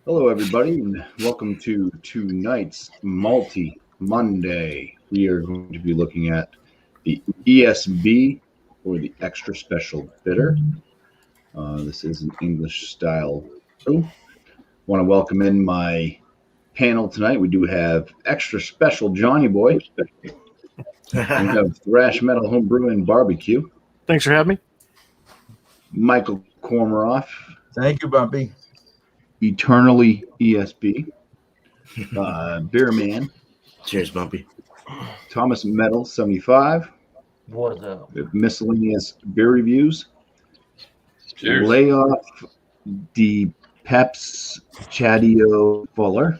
Hello, everybody, and welcome to tonight's Malty Monday. We are going to be looking at the ESB, or the Extra Special Bitter. This is an English style brew. Want to welcome in my panel tonight. We do have Extra Special Johnny Boy. And we have Thrash Metal Homebrew and Barbecue. Thanks for having me. Michael Kormeroff. Thank you, BuMpY. Eternally ESB. Beer Man. Cheers, BuMpY. Thomas Metal 75. What's up? Miscellaneous beer reviews. Cheers. Layoff the Peps Chadio Fuller.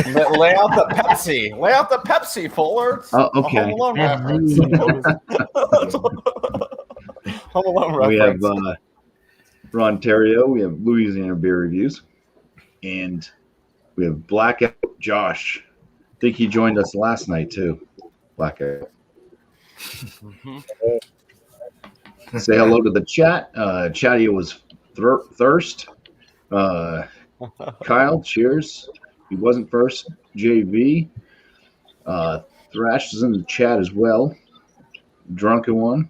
Lay out the Pepsi. Lay out the Pepsi, Fuller. It's Oh, okay. a Home Alone reference. Home Alone We have reference. Ron Terrio. We have Louisiana beer reviews. And we have Blackout Josh. I think he joined us last night, too. Blackout. Say hello to the chat. Chadio was Thirst. Kyle, cheers. He wasn't first. JV. Thrash is in the chat as well. Drunken one.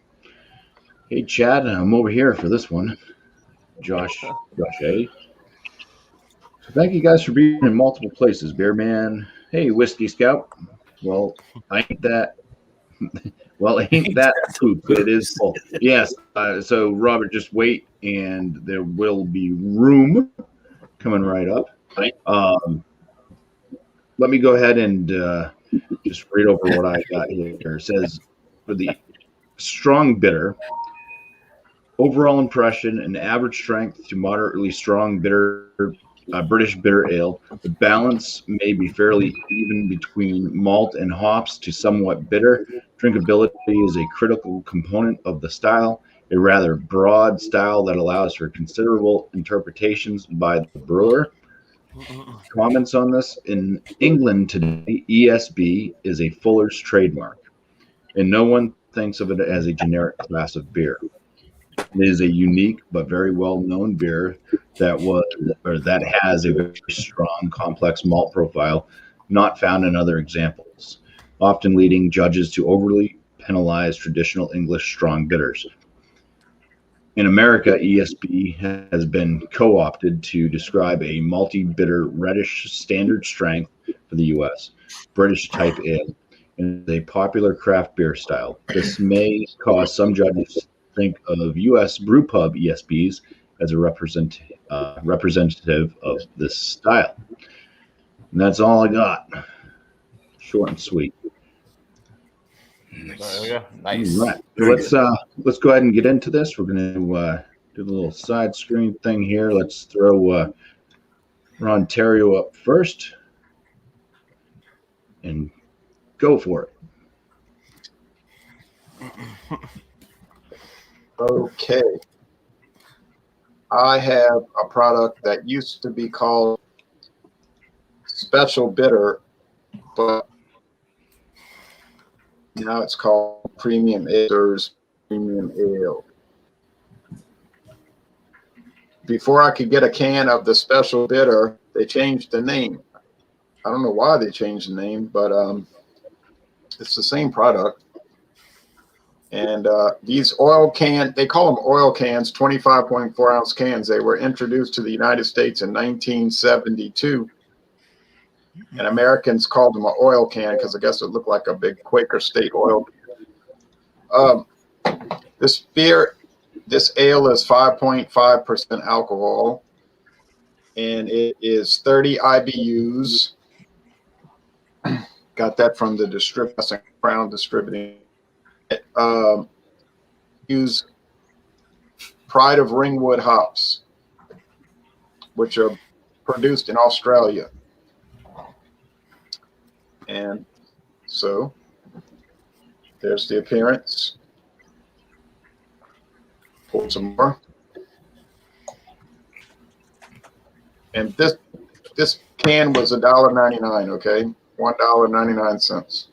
Hey, Chad, I'm over here for this one. Josh A. So thank you guys for being in multiple places. Bear Man. Hey, Whiskey Scout. Well, ain't that poop? It is full. Yes. So Robert, just wait, and there will be room coming right up. Let me go ahead and just read over what I got here. It says for the strong bitter, overall impression, an average strength to moderately strong bitter, British bitter ale. The balance may be fairly even between malt and hops to somewhat bitter. Drinkability is a critical component of the style, a rather broad style that allows for considerable interpretations by the brewer. Comments on this: in England today, ESB is a Fuller's trademark, and no one thinks of it as a generic class of beer. It is a unique but very well-known beer that has a very strong, complex malt profile, not found in other examples, often leading judges to overly penalize traditional English strong bitters. In America, ESB has been co-opted to describe a malty-bitter reddish standard strength for the U.S. British type ale, and a popular craft beer style. This may cause some judges to think of U.S. brewpub ESBs as a representative of this style. And that's all I got. Short and sweet. Nice. All right. So let's go ahead and get into this. We're going to do the little side screen thing here. Let's throw Ron Terrio up first and go for it. Okay. I have a product that used to be called Special Bitter, but now it's called Premium Ale. Before I could get a can of the Special Bitter, they changed the name. I don't know why they changed the name, but it's the same product. And these oil cans, they call them oil cans, 25.4 ounce cans. They were introduced to the United States in 1972. And Americans called them an oil can because I guess it looked like a big Quaker State oil can. This ale is 5.5% alcohol, and it is 30 IBUs. Got that from the Crown Distributing. Use Pride of Ringwood hops, which are produced in Australia. And so there's the appearance. Pour some more. And this can was $1.99, okay? $1.99.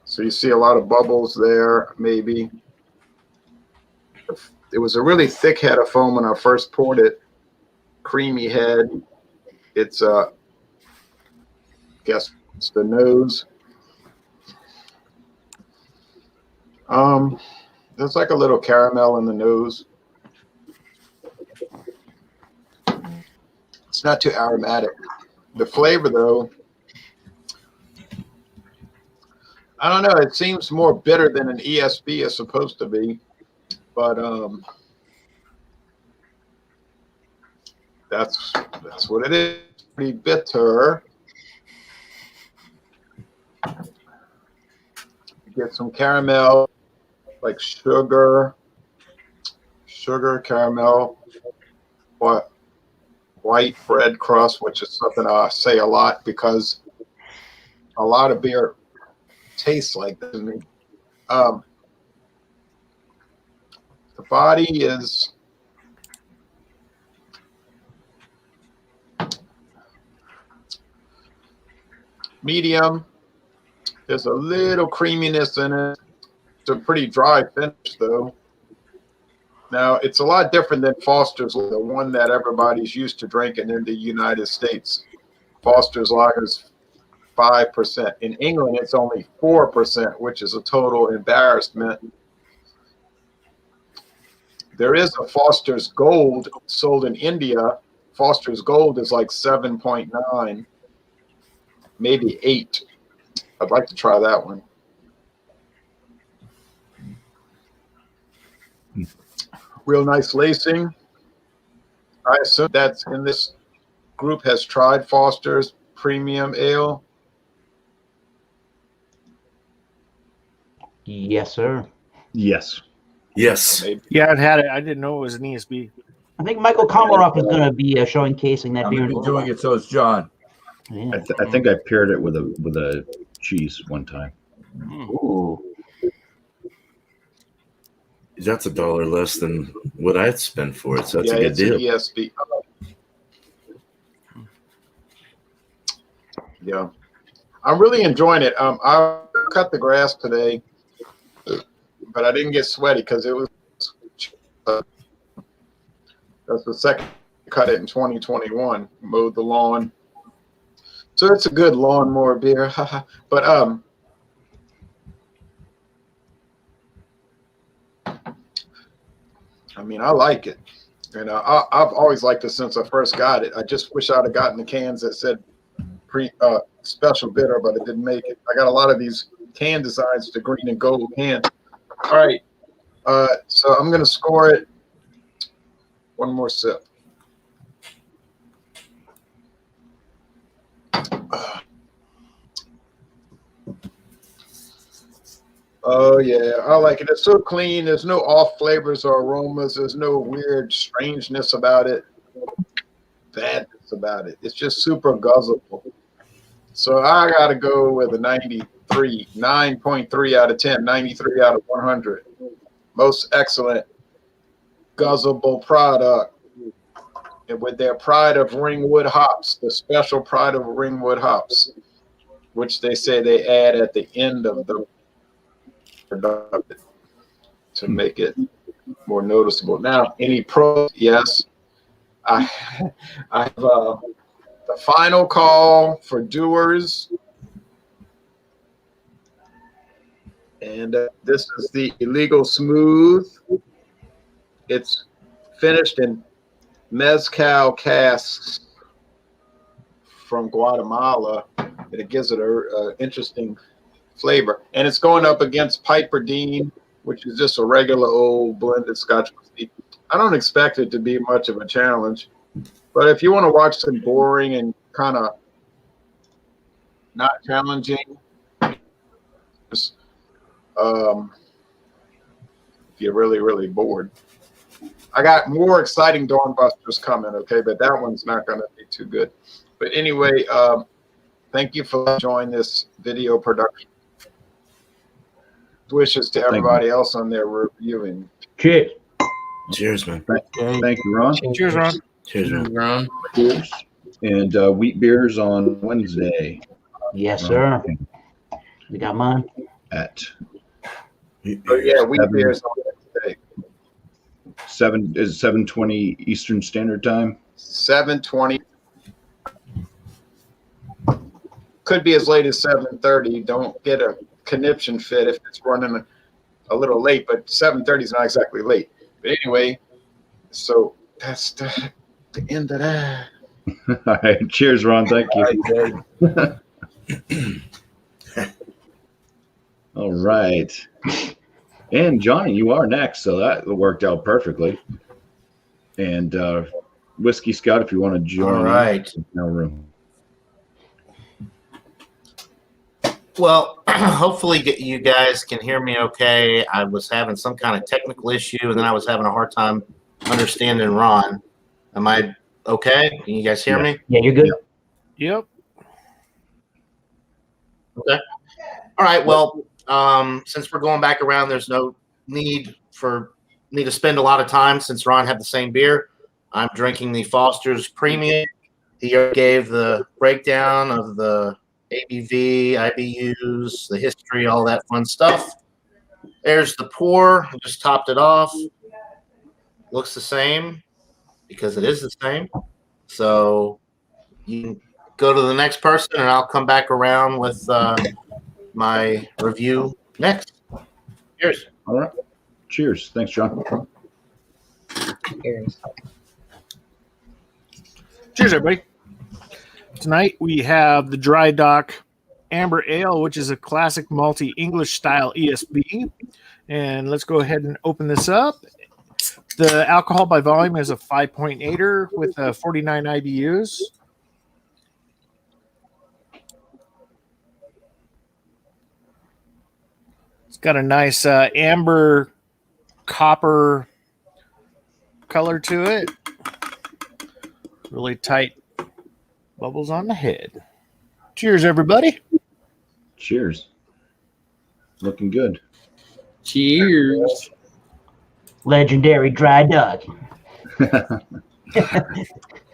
So you see a lot of bubbles there, maybe. It was a really thick head of foam when I first poured it. Creamy head. It's guess it's the nose. There's like a little caramel in the nose. It's not too aromatic. The flavor, though, I don't know. It seems more bitter than an ESB is supposed to be, but that's what it is. Pretty bitter. You get some caramel, like sugar, caramel, what? White bread crust, which is something I say a lot because a lot of beer tastes like that to me. The body is medium. There's a little creaminess in it. It's a pretty dry finish, though. Now, it's a lot different than Foster's, the one that everybody's used to drinking in the United States. Foster's Lager is 5%. In England, it's only 4%, which is a total embarrassment. There is a Foster's Gold sold in India. Foster's Gold is like 7.9, maybe 8. I'd like to try that one. Real nice lacing. I assume that's in this group has tried Foster's Premium Ale. Yes, sir. Yes. Yes. Maybe. Yeah, I've had it. I didn't know it was an ESB. I think Michael Komarov is going to be showcasing that I'm beer. going to be doing it, so is John. Yeah. I think I paired it with a cheese one time. Ooh. That's $1 less than what I'd spend for it, so that's Yeah, a good it's deal. an ESB. Yeah, I'm really enjoying it. I cut the grass today, but I didn't get sweaty because it was. That's the second cut it in 2021. Mowed the lawn, so it's a good lawnmower beer. But I mean, I like it, and I've always liked it since I first got it. I just wish I'd have gotten the cans that said special bitter, but it didn't make it. I got a lot of these can designs, the green and gold can. All right, so I'm gonna score it. One more sip. Oh yeah, I like it. It's so clean. There's no off flavors or aromas. There's no weird strangeness about it, badness about it. It's just super guzzleable. So I got to go with a 93, 9.3 out of 10, 93 out of 100. Most excellent guzzleable product. And with their pride of Ringwood hops, the special pride of Ringwood hops, which they say they add at the end of the production to make it more noticeable. Now, any pros? Yes. I have the final call for doers. And this is the Illegal Smooth. It's finished in mezcal casks from Guatemala, and it gives it a interesting flavor. And it's going up against Piper Dean, which is just a regular old blended Scotch whiskey. I don't expect it to be much of a challenge, but if you want to watch some boring and kind of not challenging, just, if you're really, really bored. I got more exciting Dawnbusters coming, okay, but that one's not going to be too good. But anyway, thank you for joining this video production. Wishes to everybody else on their reviewing. Cheers. Cheers, man. Thank you, Ron. Cheers, Ron. Cheers, man. Ron. Cheers. And wheat beers on Wednesday Yes, sir. You got mine? at Oh yeah, wheat beers on that today. 7:20 Eastern Standard Time. 7:20. Could be as late as 7:30. Don't get a conniption fit if it's running a little late, but 7:30 is not exactly late. But anyway, so that's the end of that. All right. Cheers, Ron. Thank you. All right, Dave. All right. And Johnny, you are next, so that worked out perfectly. And Whiskey Scott, if you want to join. All right. No room. Well, hopefully you guys can hear me okay. I was having some kind of technical issue, and then I was having a hard time understanding Ron. Am I okay? Can you guys hear me? Yeah, you're good. Yep. Okay. All right. Well, since we're going back around, there's no need for me to spend a lot of time since Ron had the same beer. I'm drinking the Foster's Premium. He gave the breakdown of the ABV, IBUs, the history, all that fun stuff. There's the pour. I just topped it off. Looks the same because it is the same. So you can go to the next person, and I'll come back around with my review next. Cheers. All right. Cheers. Thanks, John. Cheers, everybody. Tonight we have the Dry Dock Amber Ale, which is a classic malty English style ESB. And let's go ahead and open this up. The alcohol by volume is a 5.8er with 49 IBUs. It's got a nice amber copper color to it. Really tight bubbles on the head. Cheers, everybody. Cheers. Looking good. Cheers. Legendary Dry Dock. I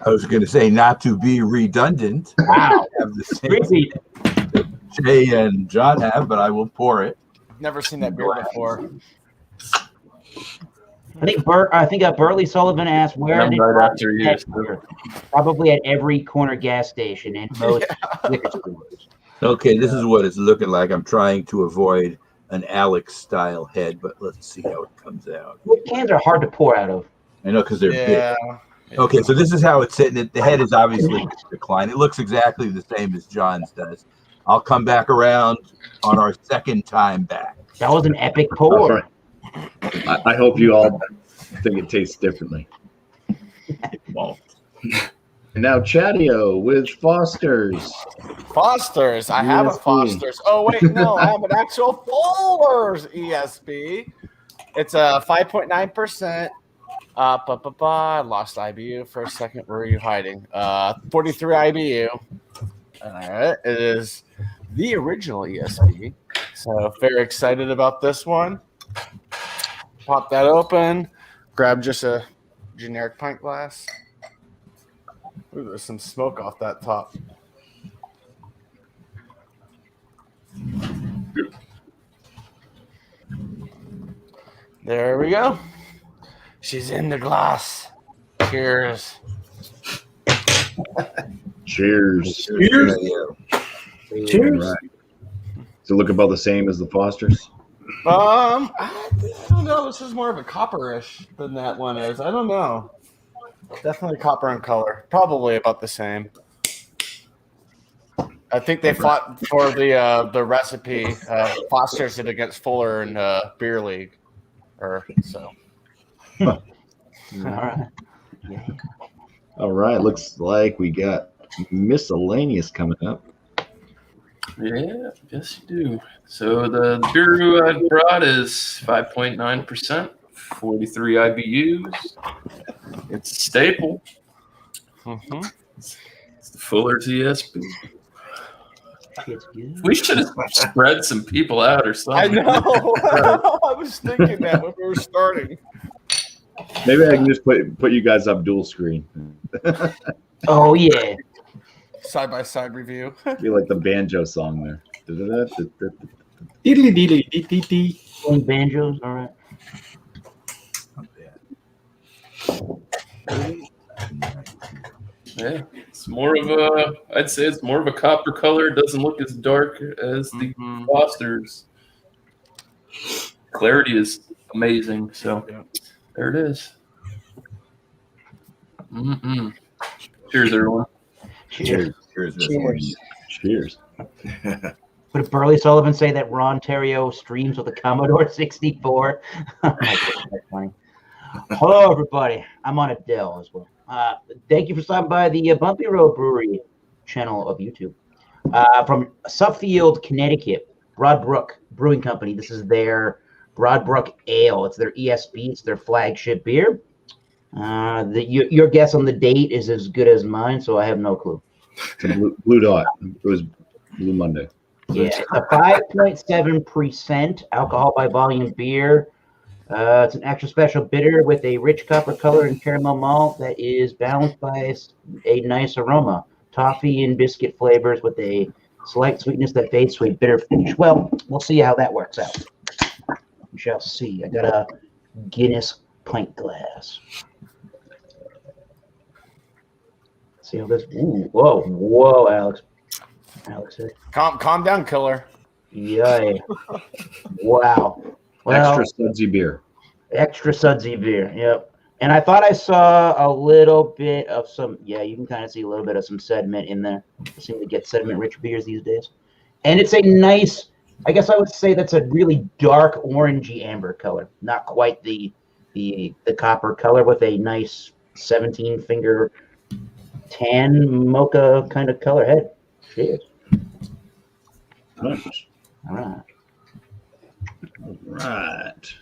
was going to say, not to be redundant. Wow. Have the same Repeat. that Jay and John have, but I will pour it. Never seen that beer before. I think Burley Sullivan asked where I'm did right after you. Gas beer? Probably at every corner gas station and most liquor stores. Okay, this is what it's looking like. I'm trying to avoid an Alex style head, but let's see how it comes out. What cans are hard to pour out of? I know because they're Yeah. big. Okay, so this is how it's sitting. The head is obviously declined. It looks exactly the same as John's does. I'll come back around on our second time back. That was an epic All pour. right. I hope you all think it tastes differently. It won't. And now Chatio with Foster's. Foster's. I have a ESB. Foster's. Oh, wait, no. I have an actual Fuller's ESB. It's a 5.9%. I lost IBU for a second. Where are you hiding? 43 IBU. All right. It is the original ESB. So very excited about this one. Pop that open. Grab just a generic pint glass. Ooh, there's some smoke off that top. There we go. She's in the glass. Cheers. Cheers. Cheers. Cheers. All right. Does it look about the same as the Foster's? I don't know. This is more of a copperish than that one is. I don't know. Definitely copper in color. Probably about the same. I think they fought for the recipe. Foster's did against Fuller in beer league, or so. All right. All right. Looks like we got miscellaneous coming up. Yeah, yes you do. So the beer I brought is 5.9%, 43 IBUs. It's a staple. Mm-hmm. It's the Fuller's ESB. It's good. We should have spread some people out or I something. know. I was thinking that when we were starting. Maybe I can just put you guys up dual screen. Oh, yeah. Side by side review. Be like the banjo song there. Diddly-diddly-dee-dee-dee. Playing banjos, all right. Not bad. Yeah, it's more of a. I'd say it's more of a copper color. It doesn't look as dark as the Fosters. Clarity is amazing. So there it is. Cheers, everyone. Cheers. Cheers. Cheers. Cheers. Would Burley Sullivan say that Ron Terrio streams with a Commodore 64? Oh my goodness, that's funny. Hello, everybody. I'm on a Dell as well. Thank you for stopping by the Bumpy Road Brewery channel of YouTube. From Suffield, Connecticut, Broadbrook Brewing Company. This is their Broadbrook Ale. It's their ESB. It's their flagship beer. Your guess on the date is as good as mine, so I have no clue. It's a blue dot. It was Blue Monday. Yeah, it's a 5.7% alcohol by volume beer. It's an extra special bitter with a rich copper color and caramel malt that is balanced by a nice aroma. Toffee and biscuit flavors with a slight sweetness that fades to a bitter finish. Well, we'll see how that works out. We shall see. I got a Guinness pint glass. See how this. Ooh, whoa, Alex. Calm down, killer. Yay. Wow. Well, Extra sudsy beer. Extra sudsy beer. Yep. And I thought I saw a little bit of some. Yeah, you can kind of see a little bit of some sediment in there. I seem to get sediment-rich beers these days. And it's a nice. I guess I would say that's a really dark orangey amber color. Not quite the copper color with a nice 17-finger tan mocha kind of color head. Cheers. Nice. All right. All right.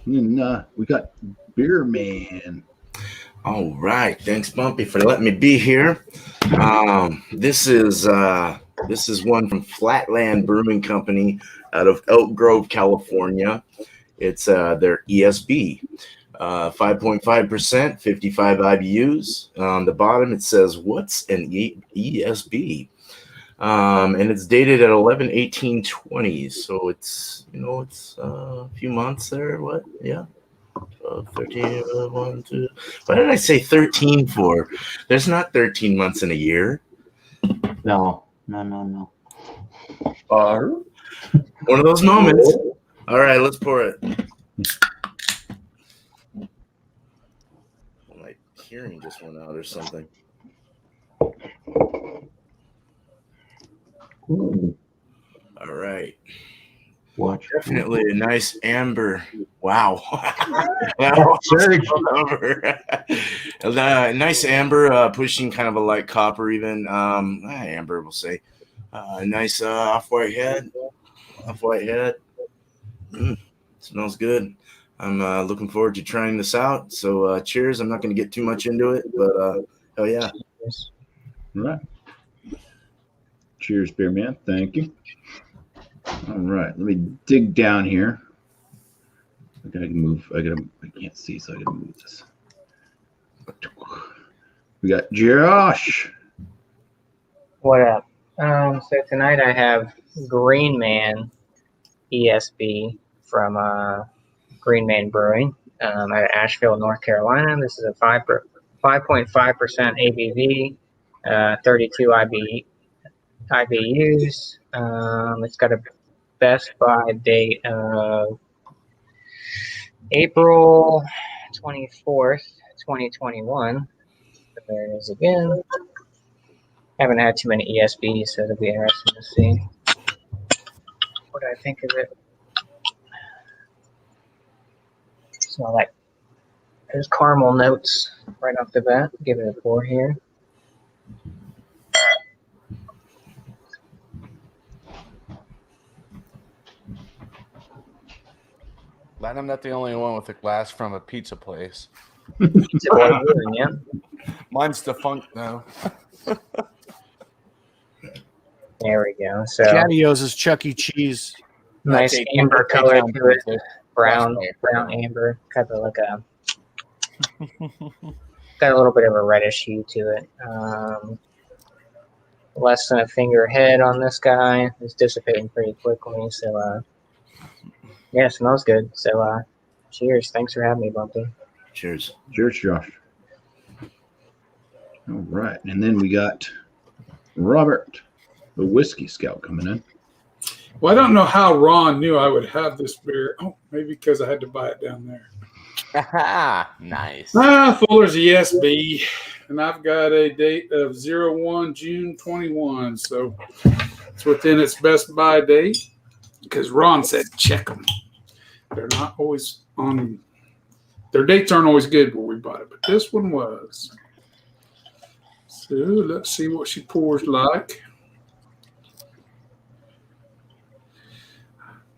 And, we got Beer Man. All right. Thanks, Bumpy, for letting me be here. This is one from Flatland Brewing Company out of Elk Grove, California. It's their ESB. 5.5%, 55 IBUs. On the bottom, it says, "What's an ESB?" And it's dated at 11/18/20. So it's a few months there. What? Yeah. 13, 1, 2. Why did I say 13 for? There's not 13 months in a year. No. One of those moments. All right, let's pour it. My hearing just went out or something. Ooh. All right. Watch. Definitely a nice amber. Wow. Surge. Nice amber, pushing kind of a light copper even. Amber, we'll say. Nice off-white head. Smells good. I'm looking forward to trying this out. So cheers. I'm not going to get too much into it, but hell yeah. All right. Cheers, Beer Man. Thank you. All right. Let me dig down here. I gotta move. I can't see, so I gotta move this. We got Josh. What up? So tonight I have Green Man ESB from Green Man Brewing out of Asheville, North Carolina. This is a 5.5% ABV, 32 IBUs. It's got a best by date of April 24th, 2021. There it is again. Haven't had too many ESBs, so it'll be interesting to see what I think of it. Smell like there's caramel notes right off the bat. Give it a pour here. Glad I'm not the only one with a glass from a pizza place. Pizza boy brewing, yeah. Mine's defunct now. There we go. So Catios is Chuck E. Cheese. nice Okay, amber okay, color down to it. to Brown amber. Kind of like got a little bit of a reddish hue to it. Less than a finger head on this guy. It's dissipating pretty quickly. So yeah, it smells good. So cheers. Thanks for having me, Bumpy. Cheers. Cheers, Josh. All right. And then we got Robert, the Whiskey Scout, coming in. Well, I don't know how Ron knew I would have this beer. Oh, maybe because I had to buy it down there. Nice. Fuller's ESB, and I've got a date of 01 June 21, so it's within its best buy date because Ron said check them. They're not always on. Their dates aren't always good where we bought it, but this one was. So let's see what she pours like.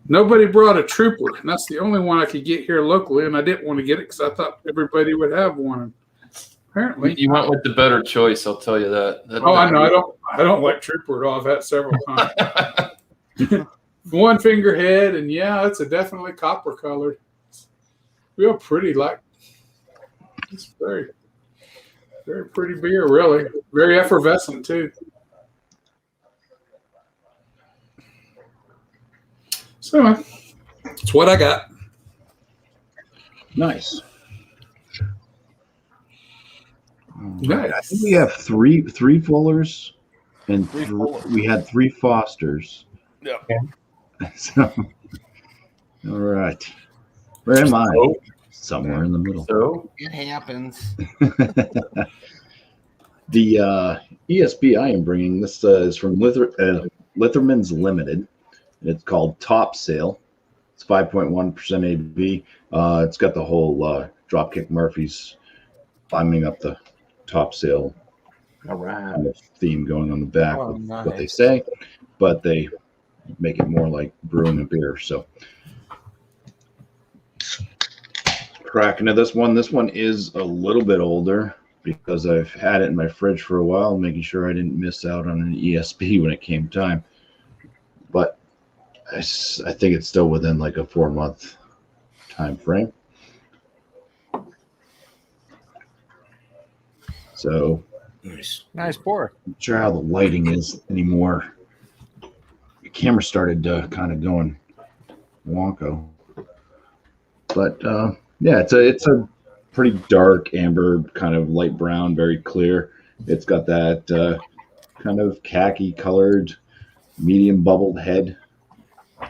Nobody brought a trooper, and that's the only one I could get here locally, and I didn't want to get it because I thought everybody would have one. Apparently, You went with the better choice. I'll tell you that. oh, I know. I don't like trooper at all. I've had it several times. One finger head, and yeah, it's a definitely copper colored. Real pretty, like it's very, very pretty beer. Really, very effervescent too. So that's what I got. Nice. Nice. I think we have three Fullers, and we had 3 Fosters. Yeah. So, all right. Where am I? Somewhere in the middle. So It happens. The ESB I am bringing, this is from Litherman's Limited. It's called Top Sale. It's 5.1% ABV. It's got the whole Dropkick Murphys climbing up the top sale All right. kind of theme going on the back Oh, with nice. what they say, but they make it more like brewing a beer. So cracking to this one. This one is a little bit older because I've had it in my fridge for a while, making sure I didn't miss out on an ESB when it came time. But I think it's still within like a 4-month time frame. So Nice pour. I'm not sure how the lighting is anymore. The camera started kind of going wonko. But yeah, it's a pretty dark amber, kind of light brown, very clear. It's got that kind of khaki colored, medium bubbled head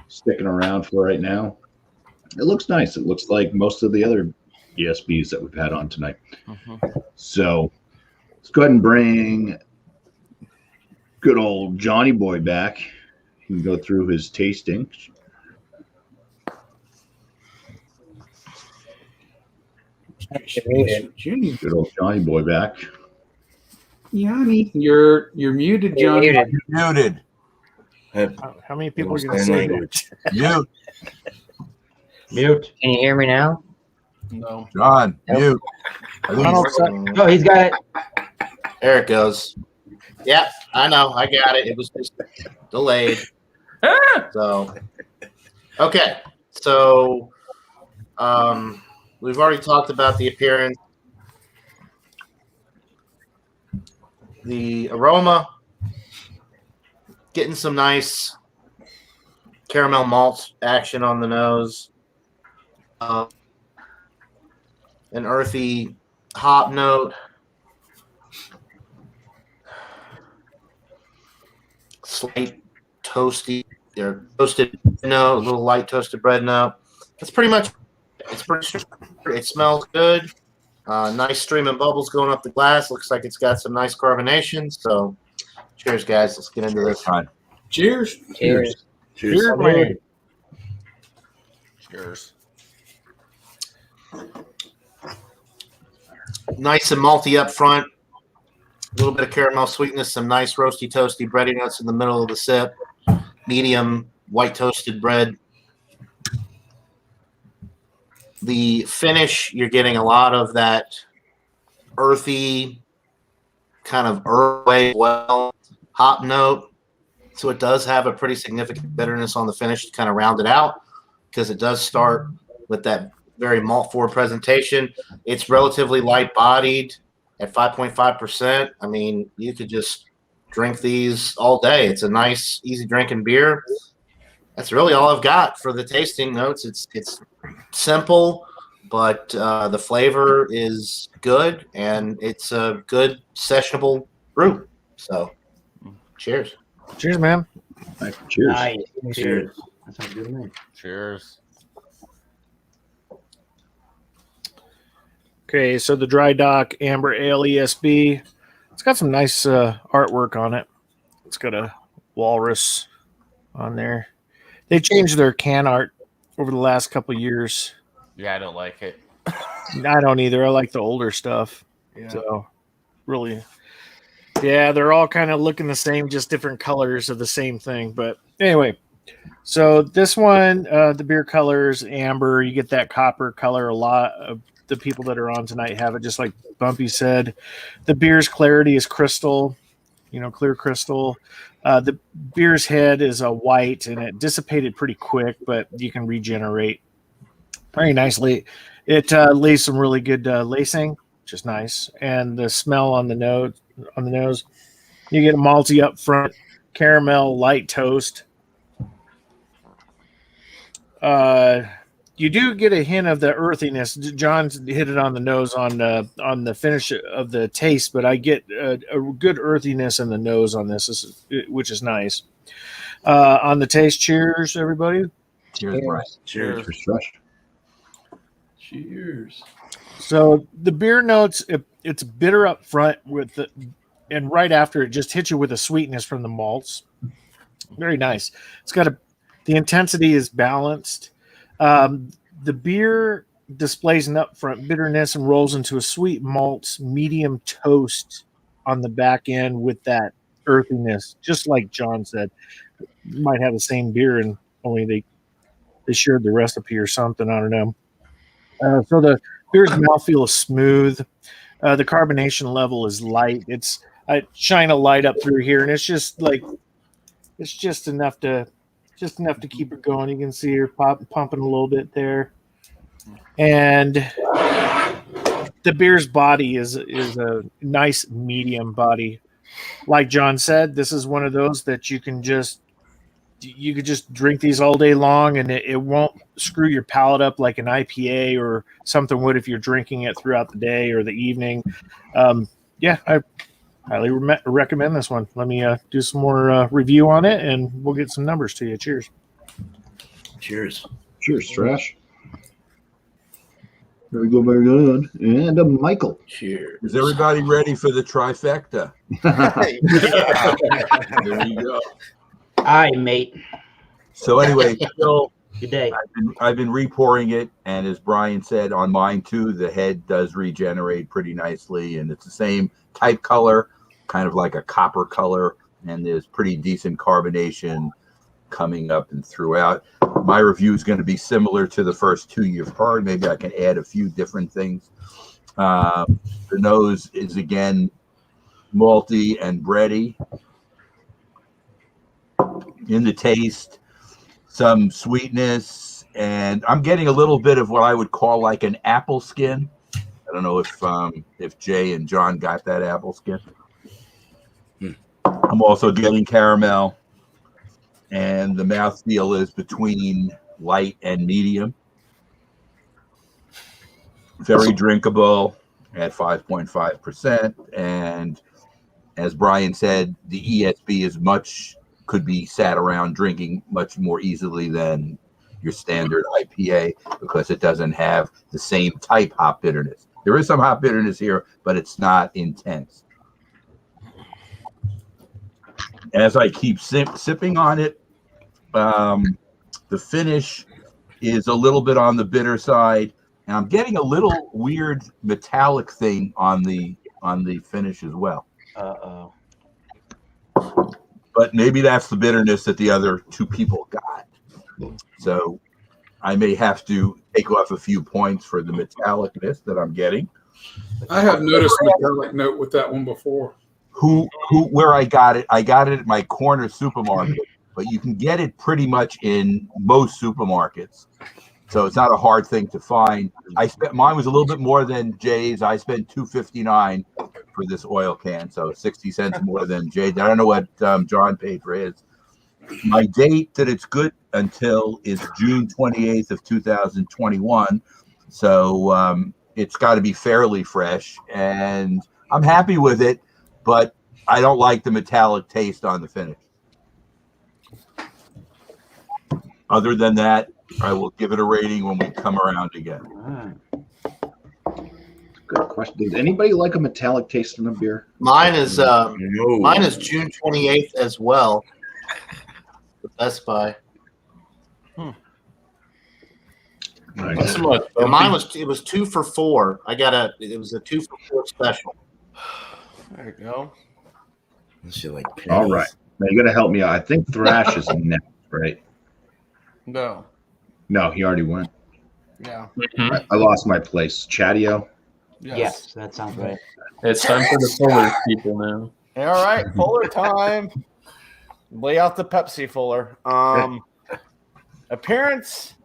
sticking around for right now. It looks nice. It looks like most of the other ESBs that we've had on tonight. So let's go ahead and bring good old Johnny Boy back. He can go through his tasting. Good old Johnny Boy back. Yanni, you're muted, You're Johnny. muted. Muted. How many people are going to say that? Mute. Mute. Can you hear me now? No. John, Nope. mute. I think Ronald, he's- Oh, he's got it. There it goes. Yeah, I know. I got it. It was just delayed. So, okay. So, we've already talked about the appearance. The aroma, getting some nice caramel malt action on the nose. An earthy hop note. Slight toasty or toasted note, a little light toasted bread note. That's pretty much. It's pretty. It smells good. Nice stream of bubbles going up the glass. Looks like it's got some nice carbonation. So, cheers, guys. Let's get into this. Fine. Cheers. Cheers. Cheers, man. Cheers. Nice and malty up front. A little bit of caramel sweetness, some nice roasty, toasty bready nuts in the middle of the sip. Medium white toasted bread. The finish, you're getting a lot of that earthy, kind of earthy well hop note. So it does have a pretty significant bitterness on the finish to kind of round it out because it does start with that very malt forward presentation. It's relatively light bodied at 5.5%. I mean, you could just drink these all day. It's a nice, easy drinking beer. That's really all I've got for the tasting notes. It's simple. but the flavor is good, and it's a good sessionable brew. So, cheers. Cheers, man. Cheers. Nice. Cheers. That sounds good to me. Cheers. Okay, so the Dry Dock Amber Ale ESB. It's got some nice artwork on it. It's got a walrus on there. They changed their can art over the last couple years. Yeah, I don't like it. I don't either. I like the older stuff. Yeah. So, really, yeah, they're all kind of looking the same, just different colors of the same thing. But anyway, so this one, the beer color is amber. You get that copper color. A lot of the people that are on tonight have it, just like BuMpY said. The beer's clarity is crystal, clear crystal. The beer's head is a white, and it dissipated pretty quick, but you can regenerate very nicely. It lays some really good lacing, which is nice. And the smell on the nose, you get a malty up front, caramel, light toast. You do get a hint of the earthiness. John hit it on the nose on the finish of the taste, but I get a good earthiness in the nose on this, which is nice. On the taste, cheers, everybody. Cheers, Brian. Cheers. Fresh. Cheers. So the beer notes, it's bitter up front and right after it just hits you with a sweetness from the malts. Very nice. It's got the intensity is balanced. The beer displays an upfront bitterness and rolls into a sweet malts medium toast on the back end with that earthiness, just like John said. You might have the same beer and only they shared the recipe or something. I don't know. So the beer's mouthfeel is smooth. The carbonation level is light. I shine a light up through here, and it's just enough to keep it going. You can see her pumping a little bit there, and the beer's body is a nice medium body. Like John said, this is one of those that you could just drink these all day long, and it won't screw your palate up like an IPA or something would if you're drinking it throughout the day or the evening. I highly recommend this one. Let me do some more review on it, and we'll get some numbers to you. Cheers. Cheers. Cheers, Trash. Very good, very good. And Michael. Cheers. Is everybody ready for the trifecta? There you go. Hi, mate. So anyway, still, Good day. I've been re-pouring it, and as Brian said, on mine too, the head does regenerate pretty nicely, and it's the same type color, kind of like a copper color, and there's pretty decent carbonation coming up and throughout. My review is going to be similar to the first two you've heard. Maybe I can add a few different things. The nose is again malty and bready. In the taste, some sweetness, and I'm getting a little bit of what I would call like an apple skin. I don't know if Jay and John got that apple skin. I'm also getting caramel, and the mouthfeel is between light and medium. Very drinkable at 5.5%, and as Brian said, the ESB could be sat around drinking much more easily than your standard IPA because it doesn't have the same type hop bitterness. There is some hop bitterness here, but it's not intense. As I keep sipping on it, the finish is a little bit on the bitter side, and I'm getting a little weird metallic thing on the finish as well. Uh-oh. But maybe that's the bitterness that the other two people got. So I may have to take off a few points for the metallicness that I'm getting. I have noticed a metallic note with that one before. Where I got it at my corner supermarket, but you can get it pretty much in most supermarkets. So it's not a hard thing to find. Mine was a little bit more than Jay's. I spent $2.59 for this oil can, so 60 cents more than Jay. I don't know what John paid for his. My date that it's good until is June 28th of 2021. So it's got to be fairly fresh, and I'm happy with it, but I don't like the metallic taste on the finish. Other than that, I will give it a rating when we come around again. Good question. Does anybody like a metallic taste in a beer? Mine is No. June 28th as well. The Best Buy. Nice. Not so much. But mine was 2 for $4. It was a 2 for $4 special. There you go. She like pennies. All right. Now you got to help me out. I think Thrash is next, right? No. No, he already went. Yeah. I lost my place. Chatio. Yes, that sounds right. It's time for the Fuller people now. All right, Fuller time. Lay out the Pepsi, Fuller. Appearance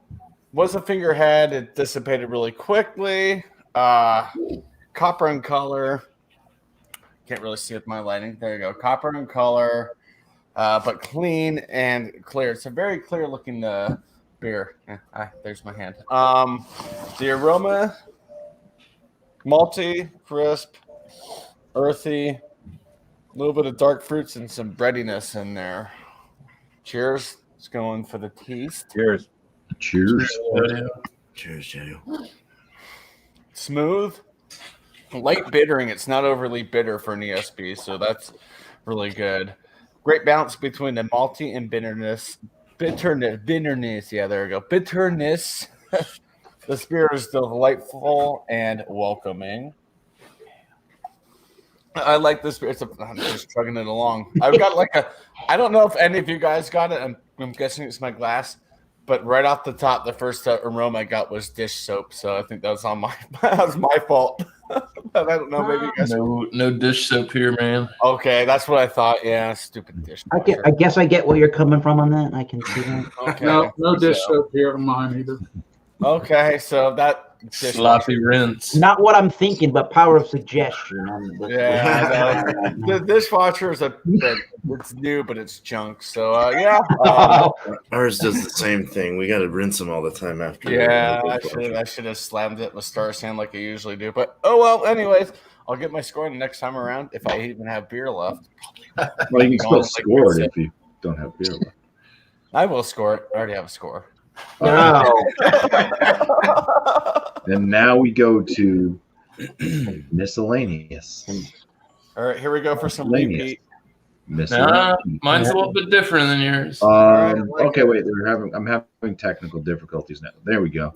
was a figurehead. It dissipated really quickly. Copper in color. Can't really see with my lighting. There you go. Copper in color, but clean and clear. It's a very clear looking beer. There's my hand. The aroma, malty, crisp, earthy, a little bit of dark fruits and some breadiness in there. Cheers. It's going for the taste. Cheers. Cheers. Cheers, Jay. Smooth. Light bittering. It's not overly bitter for an ESB, so that's really good. Great balance between the malty and bitterness. Bitterness. Yeah, there we go. Bitterness. This beer is delightful and welcoming. I like this beer. I'm just chugging it along. I've got I don't know if any of you guys got it. I'm guessing it's my glass. But right off the top, the first aroma I got was dish soap. So I think that was that was my fault. But I don't know. Maybe you guys. No dish soap here, man. Okay, that's what I thought. Yeah, stupid dish. I guess I get where you're coming from on that. I can see that. Okay. No dish soap here on mine either. Okay, so that sloppy rinse. Not what I'm thinking, but power of suggestion. Yeah, I know. The dishwasher is it's new, but it's junk. So yeah. Ours does the same thing. We got to rinse them all the time after. Yeah, I should have slammed it with Star Sand like I usually do. But oh well. Anyways, I'll get my score the next time around if I even have beer left. Well, you can still score it if you don't have beer left. I will score it. I already have a score. No. And now we go to miscellaneous. All right, here we go for some repeat. Nah, mine's a little bit different than yours. Okay, wait. I'm having technical difficulties now. There we go.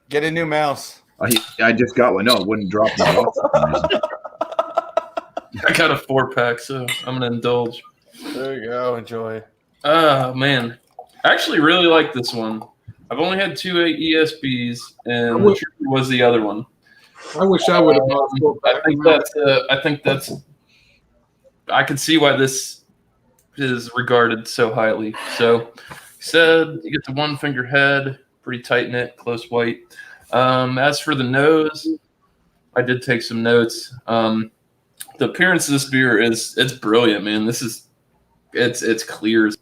Get a new mouse. I just got one. No, it wouldn't drop me off. I got a 4-pack, so I'm gonna indulge. There you go. Enjoy. Oh man, I actually really like this one. I've only had 2 ESBs, and the Trooper was the other one. I wish I would have bought a 4-pack. I think that's. I can see why this is regarded so highly. So, he said you get the 1-finger head, pretty tight knit, close white. As for the nose, I did take some notes. The appearance of this beer it's brilliant, man. It's clear, it's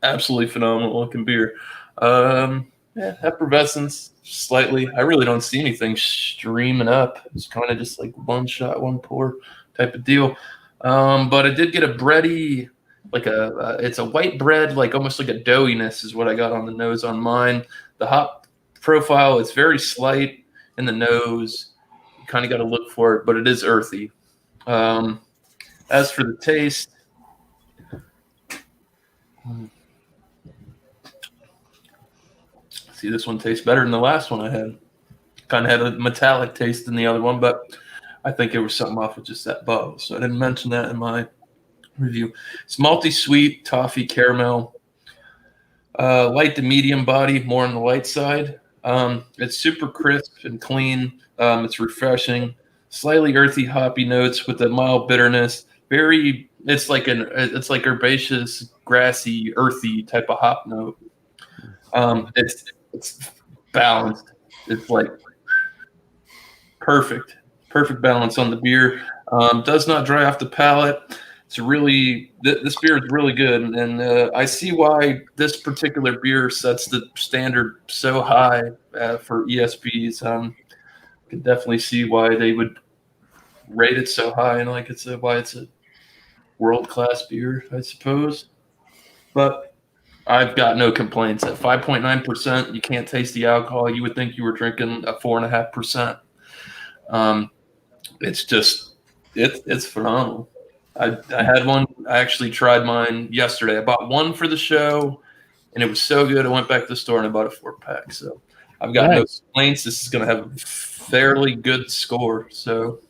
absolutely phenomenal looking beer. Yeah, effervescence slightly. I really don't see anything streaming up. It's kind of just like one shot, one pour type of deal. But I did get a bready, it's a white bread, like almost like a doughiness is what I got on the nose on mine. The hop profile, it's very slight in the nose. You kind of got to look for it, but it is earthy. As for the taste, see, this one tastes better than the last one I had. Kind of had a metallic taste in the other one, but I think it was something off with just that bottle. So I didn't mention that in my review. It's malty sweet, toffee, caramel. Light to medium body, more on the light side. It's super crisp and clean. It's refreshing. Slightly earthy, hoppy notes with a mild bitterness. It's like herbaceous, grassy, earthy type of hop note. It's balanced. It's like perfect balance on the beer. Does not dry off the palate. It's really this beer is really good, and I see why this particular beer sets the standard so high for ESBs. Can definitely see why they would rate it so high, and like it's why it's a world-class beer, I suppose. But I've got no complaints. At 5.9%, you can't taste the alcohol. You would think you were drinking a 4.5%. It's just it's phenomenal. I had one. I actually tried mine yesterday. I bought one for the show, and it was so good. I went back to the store and I bought a 4-pack. So I've got no complaints. This is going to have a fairly good score. So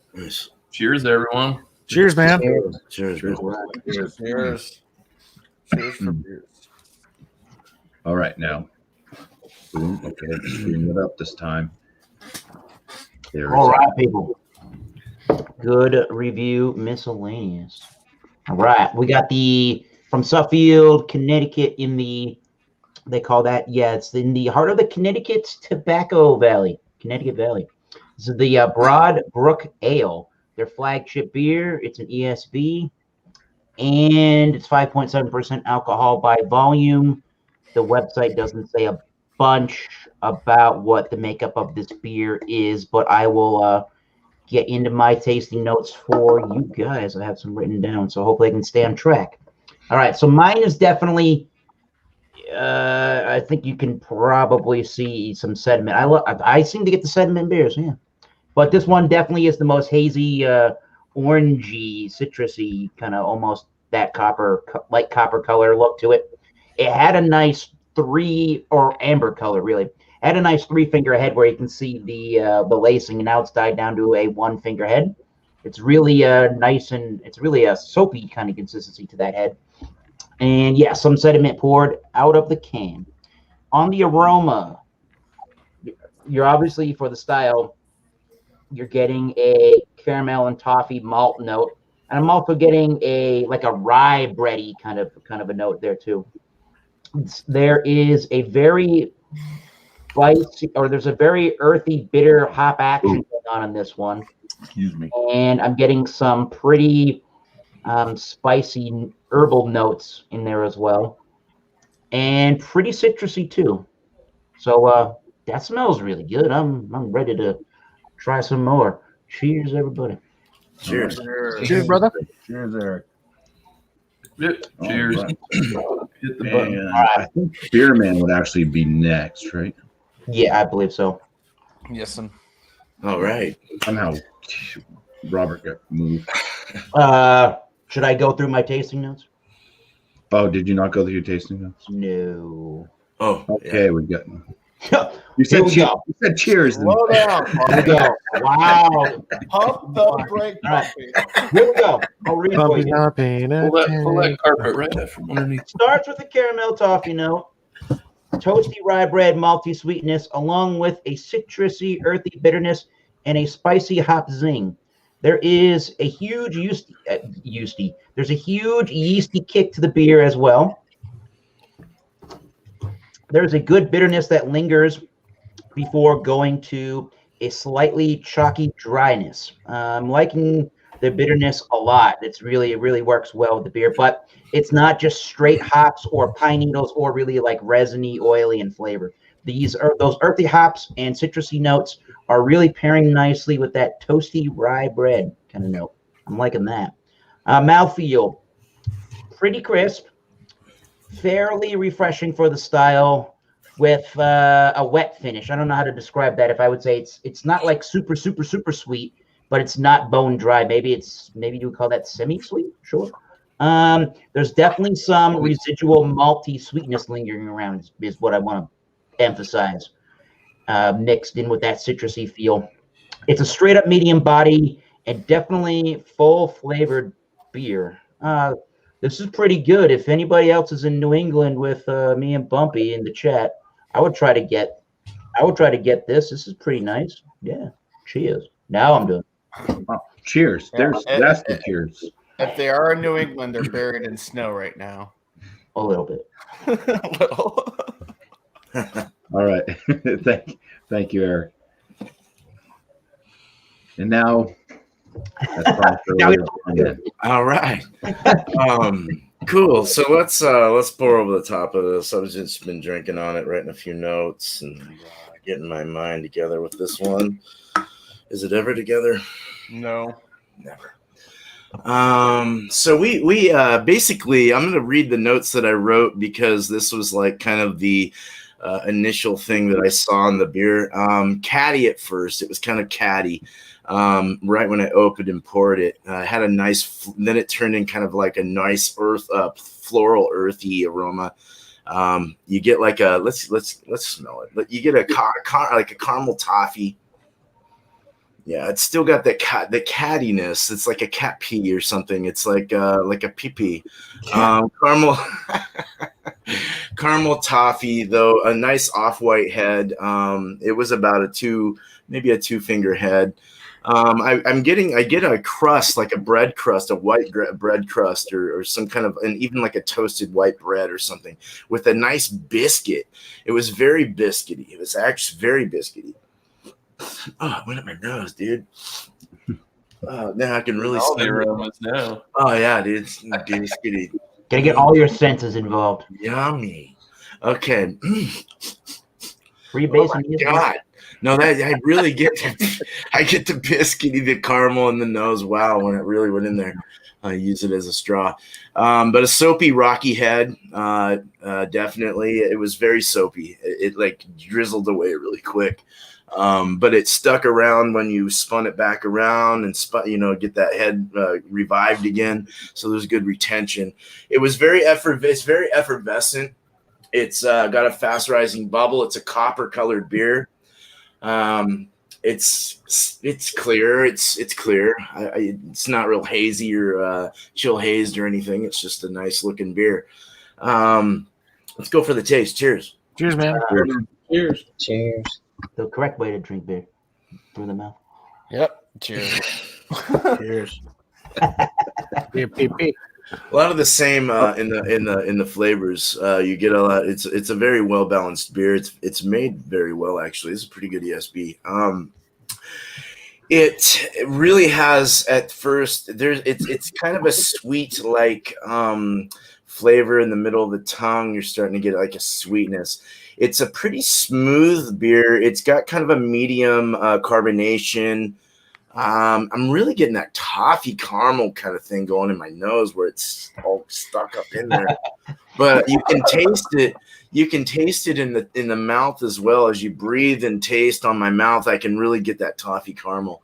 cheers, everyone. Cheers, man. Cheers. Cheers for beers. All right, now. Boom. Okay, let's bring it up this time. There All right, people. Good review miscellaneous. All right, we got the from Suffield, Connecticut, in the they call that it's in the heart of the Connecticut Tobacco Valley, Connecticut Valley. This is the Broad Brook Ale, their flagship beer. It's an ESB, and it's 5.7% alcohol by volume. The website doesn't say a bunch about what the makeup of this beer is, but I will get into my tasting notes for you guys. I have some written down, so hopefully I can stay on track. All right, so mine is definitely, I think you can probably see some sediment. I seem to get the sediment beers, yeah. But this one definitely is the most hazy, orangey, citrusy, kind of almost that light copper color look to it. It had a nice amber color, really. Had a nice 3-finger head where you can see the lacing, and now it's died down to a 1-finger head. It's really nice, and it's really a soapy kind of consistency to that head. And yeah, some sediment poured out of the can. On the aroma, you're obviously, for the style, you're getting a caramel and toffee malt note, and I'm also getting a rye bready kind of a note there too. There is a very spicy, or there's a very earthy, bitter hop action going on in this one. Excuse me. And I'm getting some pretty spicy herbal notes in there as well, and pretty citrusy too. So that smells really good. I'm ready to try some more. Cheers, everybody. Cheers. Cheers, brother. Cheers, Eric. Cheers. Right. Hit the button. And I think Beer Man would actually be next, right? Yeah, I believe so. Yes, and All right. Somehow Robert got moved. Should I go through my tasting notes? Oh, did you not go through your tasting notes? No. Oh, Okay, we got. Here You said, we go. you said cheers. then. slow down. Here we go. Wow. Pump the brake, All right. puppy. Here we go. I'll read for you. Pull that carpet right out from underneath. Starts with a caramel toffee note, toasty rye bread, malty sweetness, along with a citrusy, earthy bitterness and a spicy hop zing. There is a huge there's a huge yeasty kick to the beer as well. There's a good bitterness that lingers before going to a slightly chalky dryness. I'm liking the bitterness a lot. It really works well with the beer, but it's not just straight hops or pine needles or really like resiny, oily in flavor. Those earthy hops and citrusy notes are really pairing nicely with that toasty rye bread kind of note. I'm liking that. Mouthfeel, pretty crisp, fairly refreshing for the style, with a wet finish. I don't know how to describe that. If I would say it's not like super sweet, but it's not bone dry. Maybe you would call that semi-sweet. Sure. There's definitely some residual malty sweetness lingering around, is what I want to emphasize. Mixed in with that citrusy feel. It's a straight up medium body and definitely full flavored beer. This is pretty good. If anybody else is in New England with me and BuMpy in the chat, I would try to get this. This is pretty nice. Yeah. Cheers. Now I'm doing. Oh, cheers. That's the cheers. If they are in New England, they're buried in snow right now. A little bit. A little. All right. Thank you, Eric. And now That's probably All right. Cool. So let's pour over the top of this. I've just been drinking on it, writing a few notes, and getting my mind together with this one. Is it ever together? No. Never. So we basically, I'm going to read the notes that I wrote because this was like kind of the initial thing that I saw in the beer. Catty at first. It was kind of catty. Right when I opened and poured it, had a nice, then it turned in kind of like a nice floral earthy aroma. You get like a, let's smell it. You get like a caramel toffee. Yeah, it's still got the cattiness. It's like a cat pee or something. It's like a pee-pee. Caramel toffee, though, a nice off-white head. It was about maybe a 2-finger head. I get a crust, like a bread crust, a white bread crust, or some kind of, and even like a toasted white bread or something with a nice biscuit. It was very biscuity. It was actually very biscuity. Oh, it went up my nose, dude. Now I can really all the smell it. aromas now. Oh yeah, dude. Biscuity. Gotta get all your senses involved. Yummy. Okay. Free Oh base my and God. No, that I really get I get the biscuity, the caramel in the nose. Wow, when it really went in there. I use it as a straw. But a soapy, rocky head, definitely. It was very soapy. It like drizzled away really quick. But it stuck around when you spun it back around and get that head revived again. So there's good retention. It was very effervescent. It's got a fast rising bubble. It's a copper colored beer. It's clear. It's clear. It's not real hazy or chill hazed or anything. It's just a nice looking beer. Let's go for the taste. Cheers. Cheers, man. Cheers. Cheers. The correct way to drink beer, through the mouth. Yep. Cheers. Cheers. Beep, beep, beep. A lot of the same in the flavors. You get a lot. It's a very well balanced beer. It's made very well actually. This is a pretty good ESB. It really has at first. It's kind of a sweet like flavor in the middle of the tongue. You're starting to get like a sweetness. It's a pretty smooth beer. It's got kind of a medium carbonation. I'm really getting that toffee caramel kind of thing going in my nose where it's all stuck up in there. But you can taste it. You can taste it in the mouth as well. As you breathe and taste on my mouth, I can really get that toffee caramel.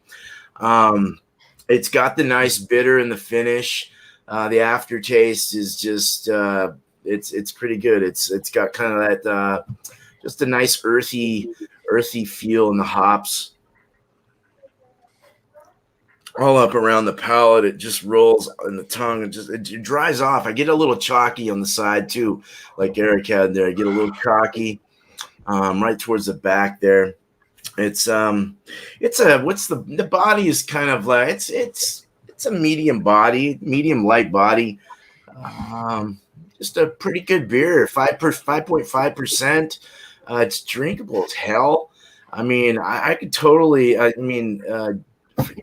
It's got the nice bitter in the finish. The aftertaste is just it's pretty good. It's got kind of that just a nice earthy feel in the hops. All up around the palate, it just rolls in the tongue. It dries off. I get a little chalky on the side too, like Eric had there. I get a little chalky right towards the back there. The body is kind of like it's a medium light body. Just a pretty good beer, 5.5%. It's drinkable as hell. I mean, I could totally.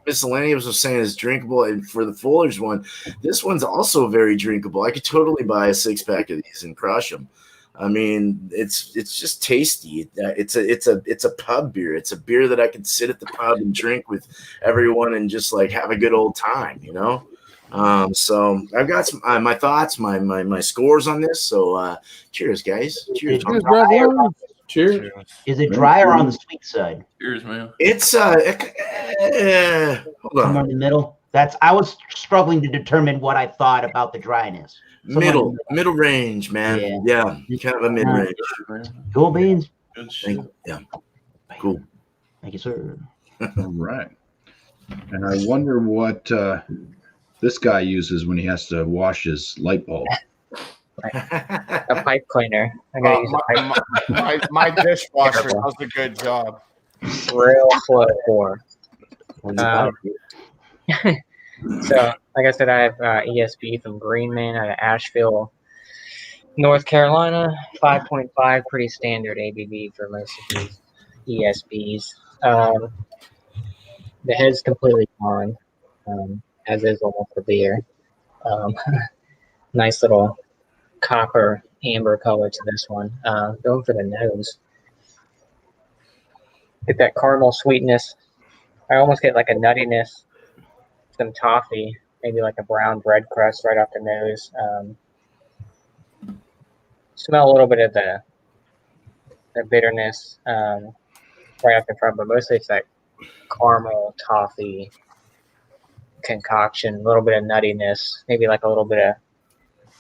Miscellaneous was saying it's drinkable, and for the Fuller's one, this one's also very drinkable. I could totally buy a 6-pack of these and crush them. I mean, it's just tasty. It's a pub beer. It's a beer that I could sit at the pub and drink with everyone and just like have a good old time, you know. So I've got some my thoughts, my scores on this. So cheers, guys. Cheers, Cheers, brother. Cheers. Is it dry or on the sweet side? Cheers, man. It's hold Somewhere on. in the middle. I was struggling to determine what I thought about the dryness. Somewhere in the Middle range, man. Yeah, kind of a mid range. Cool beans. Good shit. Yeah, cool. Thank you, sir. All right. And I wonder what this guy uses when he has to wash his light bulb. A pipe cleaner. I gotta use a pipe. My dishwasher does a good job. Real slow pour. So, like I said, I have ESB from Green Man out of Asheville, North Carolina. 5.5, pretty standard ABV for most of these ESBs. The head's completely gone. as is almost the beer. Nice little copper amber color to this one. Going for the nose. Get that caramel sweetness. I almost get like a nuttiness, some toffee, maybe like a brown bread crust right off the nose. Smell a little bit of the bitterness right off the front, but mostly it's that caramel toffee concoction, a little bit of nuttiness, maybe like a little bit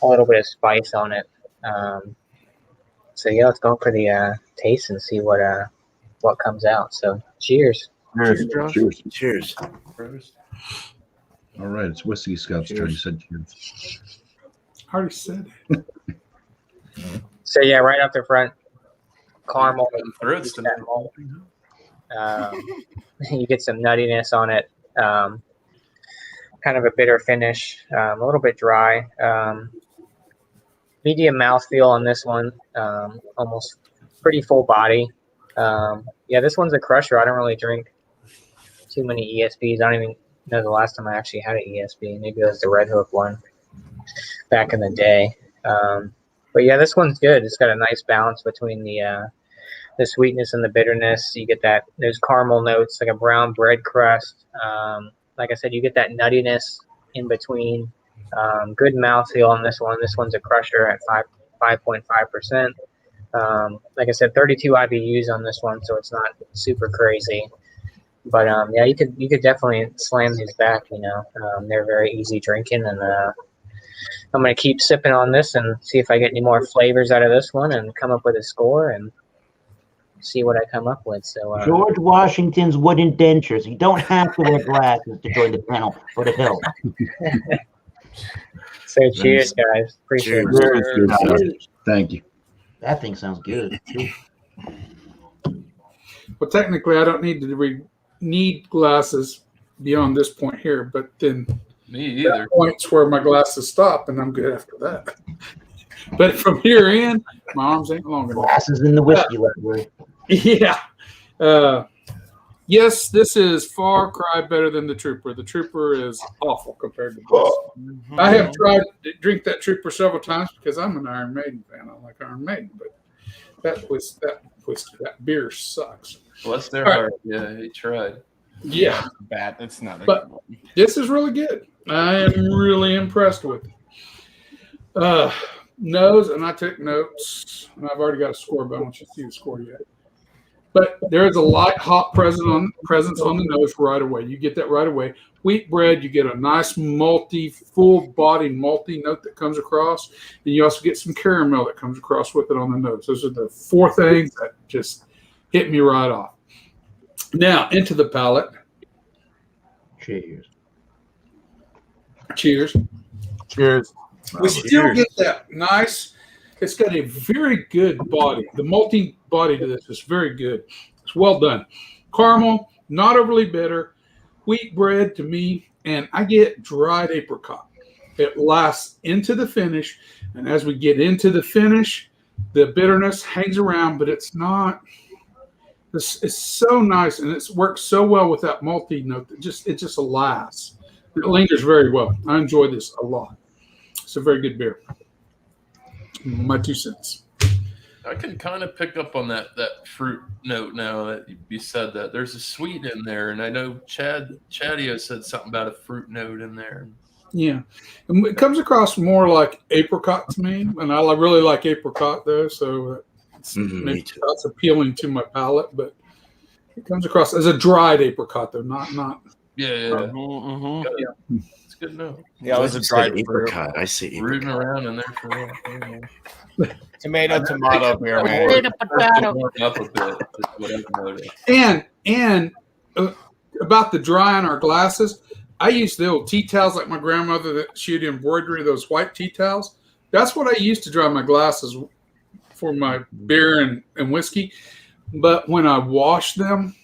of spice on it. So yeah, let's go for the taste and see what comes out. So cheers. Cheers. Cheers. All right, it's Whiskey Scout's turn. You said cheers. I already said it. So yeah, right off the front, caramel. Throats to You get some nuttiness on it. Kind of a bitter finish, a little bit dry. Medium mouthfeel on this one, almost pretty full body. Yeah, this one's a crusher. I don't really drink too many ESBs. I don't even know the last time I actually had an ESB. Maybe it was the Red Hook one back in the day. But yeah, this one's good. It's got a nice balance between the sweetness and the bitterness. You get those caramel notes, like a brown bread crust. Like I said, you get that nuttiness in between. Good mouthfeel on this one. This one's a crusher at 5.5%. Like I said, 32 IBUs on this one, so it's not super crazy. But yeah, you could definitely slam these back. They're very easy drinking, and I'm gonna keep sipping on this and see if I get any more flavors out of this one, and come up with a score and see what I come up with. So George Washington's wooden dentures. You don't have to wear glasses to join the panel for the hill. So cheers, guys. Appreciate it. Cheers. Thank you. That thing sounds good. Well, technically, I don't need glasses beyond this point here, but then Me either. points where my glasses stop, and I'm good after that. But from here in, my arms ain't long enough. Glasses in the whiskey library. Yeah. Yes, this is far cry better than the Trooper. The Trooper is awful compared to this. I have tried to drink that Trooper several times because I'm an Iron Maiden fan. I like Iron Maiden, but that beer sucks. Bless their All right. heart. Yeah, he tried. Yeah, Bad. It's not. but this is really good. I am really impressed with it. Nose, and I took notes, and I've already got a score, but I don't want you to see the score yet. But there is a light hop presence on the nose right away. You get that right away. Wheat bread, you get a nice malty, full body malty note that comes across, and you also get some caramel that comes across with it on the nose. Those are the four things that just hit me right off. Now into the palate. Cheers. Cheers. Cheers. We still get that nice. It's got a very good body. The malty body to this is very good. It's well done. Caramel, not overly bitter. Wheat bread to me, and I get dried apricot. It lasts into the finish, and as we get into the finish, the bitterness hangs around, but it's not. It's so nice, and it works so well with that malty note that it just lasts. It lingers very well. I enjoy this a lot. It's a very good beer. My 2 cents. I can kind of pick up on that fruit note now that you said that. There's a sweet in there, and I know Chadio said something about a fruit note in there. Yeah. And it comes across more like apricot to me, and I really like apricot, though, so maybe that's appealing to my palate, but it comes across as a dried apricot, though, not. Yeah. Yeah. It's good to know. Yeah, it was a dried apricot. I see. Rooting around in there for that. Tomato beer, man. Up a bit. What I've noticed. And about the dry on our glasses, I use the old tea towels like my grandmother that she had embroidery, those white tea towels. That's what I used to dry my glasses for my beer and whiskey. But when I wash them,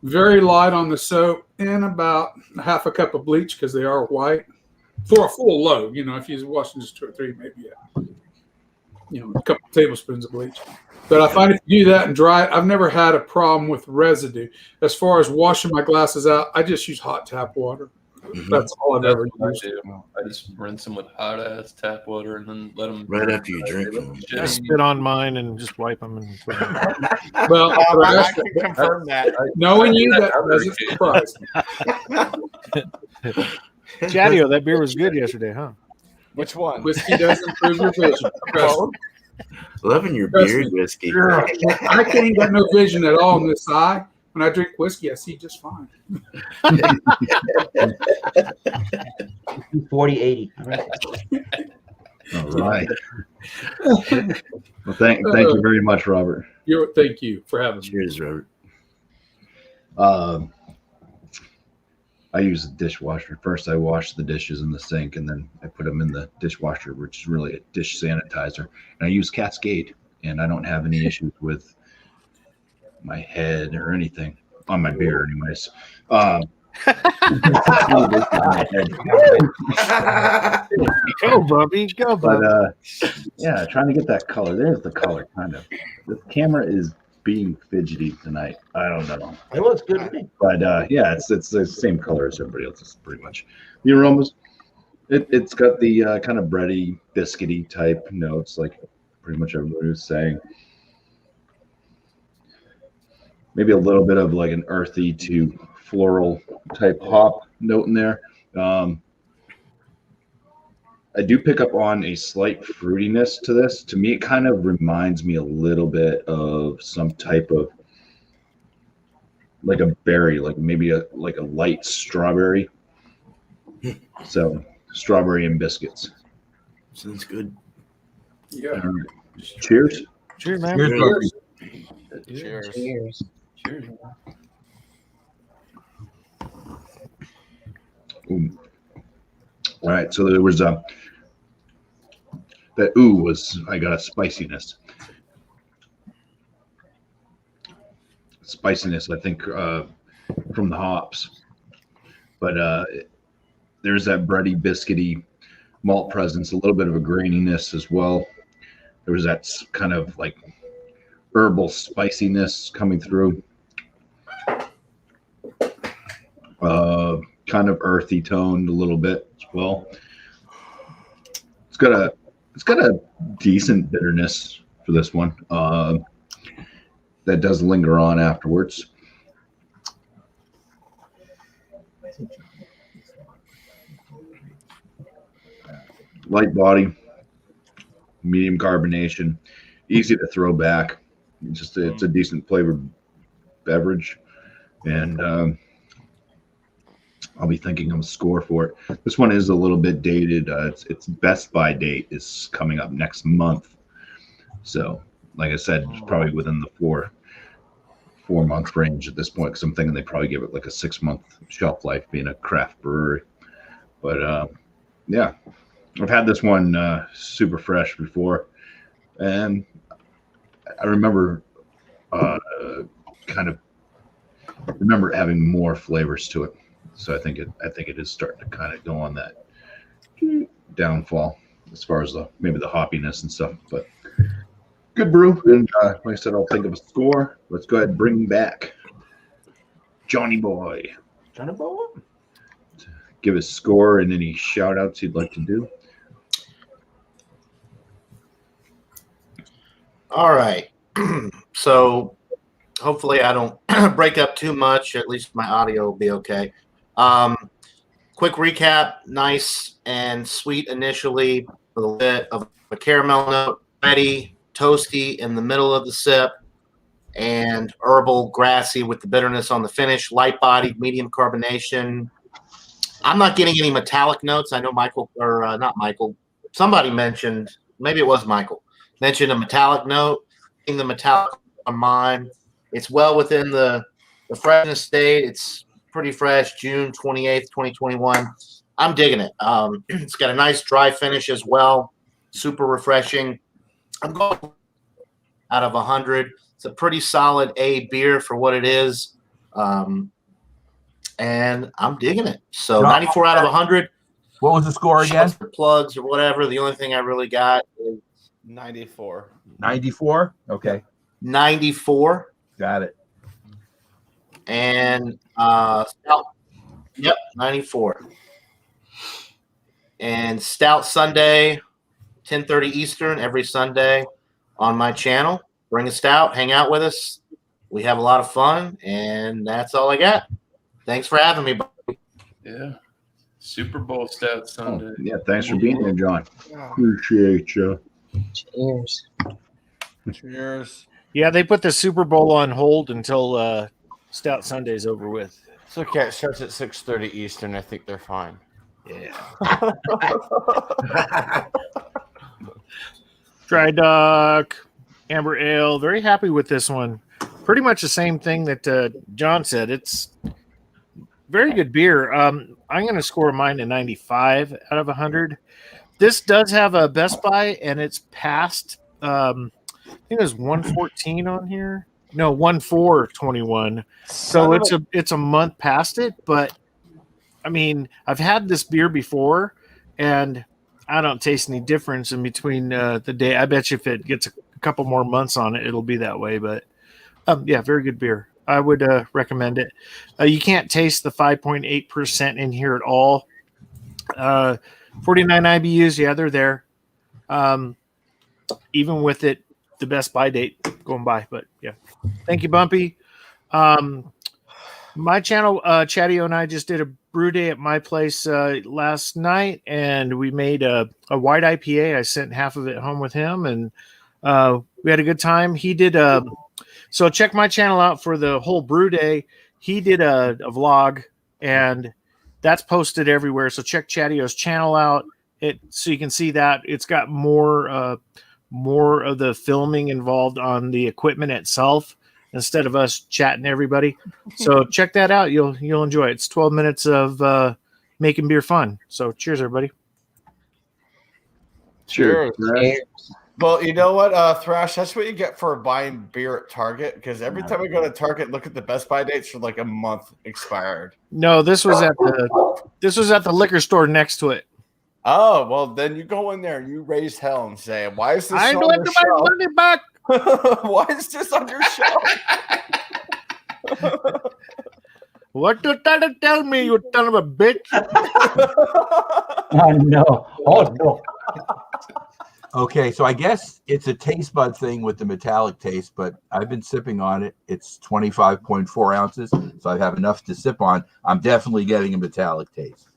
very light on the soap and about half a cup of bleach because they are white for a full load. If you're washing just 2 or 3, maybe a couple of tablespoons of bleach. But I find if you do that and dry it, I've never had a problem with residue. As far as washing my glasses out, I just use hot tap water. That's all I've ever I used. do. I just rinse them with hot ass tap water and then let them Right after you drink them. I spit on mine and just wipe them and put them. Well, I can confirm that. knowing you, that doesn't surprise me. Chatio, that beer was good yesterday, huh? Which one? Whiskey does improve your vision. Trust me. Loving your Trust beard me. whiskey. Girl, I can't got no vision at all in this eye. When I drink whiskey, I see just fine. 40-80. All right. Well, thank you very much, Robert. Thank you for having me. Cheers, Robert. I use the dishwasher. First, I wash the dishes in the sink, and then I put them in the dishwasher, which is really a dish sanitizer. And I use Cascade, and I don't have any issues with my head or anything on my beer, anyways. Go, Bumpy. Go, But Bumpy. yeah, trying to get that color. There's the color, kind of. The camera is being fidgety tonight. I don't know. It looks good to me. But yeah, it's the same color as everybody else's, pretty much. The aromas, it's got the kind of bready, biscuity type notes, like pretty much everybody was saying. Maybe a little bit of like an earthy to floral type hop note in there. I do pick up on a slight fruitiness to this. To me, it kind of reminds me a little bit of some type of like a berry, like maybe a light strawberry. So strawberry and biscuits. Sounds good. Yeah. Cheers. Cheers, man. Cheers. Cheers. Cheers. Cheers. Ooh. All right, so there was that ooh was, I got a spiciness. I think from the hops, but there's that bready, biscuity malt presence, a little bit of a graininess as well. There was that kind of like herbal spiciness coming through. Kind of earthy toned a little bit as well. It's got a decent bitterness for this one. That does linger on afterwards. Light body, medium carbonation, easy to throw back. It's a decent flavored beverage, and I'll be thinking of a score for it. This one is a little bit dated. Its best by date is coming up next month, so like I said, it's probably within the four month range at this point, because I'm thinking they probably give it like a 6-month shelf life, being a craft brewery. But yeah, I've had this one super fresh before, and I remember remember having more flavors to it. So I think it is starting to kind of go on that downfall as far as maybe the hoppiness and stuff. But good brew, and like I said, I'll think of a score. Let's go ahead and bring back Johnny Boy. Johnny Boy. Give his score and any shout outs he'd like to do. All right. So hopefully I don't break up too much. At least my audio will be okay. Quick recap. Nice and sweet initially, with a little bit of a caramel note, ready, toasty in the middle of the sip, and herbal, grassy with the bitterness on the finish. Light-bodied, medium carbonation. I'm not getting any metallic notes. I know Michael, or not Michael, somebody mentioned, maybe it was Michael, mentioned a metallic note. In the metallic on mine, it's well within the freshness state. It's pretty fresh, June 28th, 2021. I'm digging it. It's got a nice dry finish as well. Super refreshing. I'm going out of 100. It's a pretty solid A beer for what it is. And I'm digging it. So 94 out of 100. What was the score again? For plugs or whatever. The only thing I really got is 94. 94? Okay. 94. Got it. And Yep, 94. And Stout Sunday, 10:30 Eastern every Sunday on my channel. Bring a stout, hang out with us. We have a lot of fun, and that's all I got. Thanks for having me. Yeah. Super Bowl Stout Sunday. Oh, yeah, thanks for being here, John. Appreciate you. Cheers. Cheers. Yeah, they put the Super Bowl on hold until Stout Sunday's over with. It's okay. It starts at 6:30 Eastern. I think they're fine. Yeah. Dry Dock, Amber Ale. Very happy with this one. Pretty much the same thing that John said. It's very good beer. I'm going to score mine a 95 out of 100. This does have a Best Buy, and it's past. I think there's 114 on here. No, 1421. So it's a month past it, but I mean, I've had this beer before, and I don't taste any difference in between the day. I bet you if it gets a couple more months on it, it'll be that way. But yeah, very good beer. I would recommend it. You can't taste the 5.8% in here at all. 49 IBUs, yeah, they're there. Even with it, the Best Buy date going by. But yeah, thank you, BuMpY. My channel, Chatty-O and I just did a brew day at my place last night, and we made a white IPA. I sent half of it home with him, and we had a good time. He did so check my channel out for the whole brew day. He did a vlog, and that's posted everywhere. So check Chatty-O's channel out so you can see that. It's got more of the filming involved on the equipment itself instead of us chatting everybody. So check that out. You'll enjoy it. It's 12 minutes of making beer fun. So cheers, everybody. Cheers. Well, you know what, Thrash? That's what you get for buying beer at Target. Because every time I go to Target, look at the Best Buy dates for like a month expired. No, this was at the liquor store next to it. Oh, well, then you go in there and you raise hell and say, "Why is this I'm on going your to my shelf? money back." Why is this on your shelf?" What you trying to tell me, you son of a bitch? Oh no! Oh no! Okay, so I guess it's a taste bud thing with the metallic taste, but I've been sipping on it. It's 25.4 ounces, so I have enough to sip on. I'm definitely getting a metallic taste.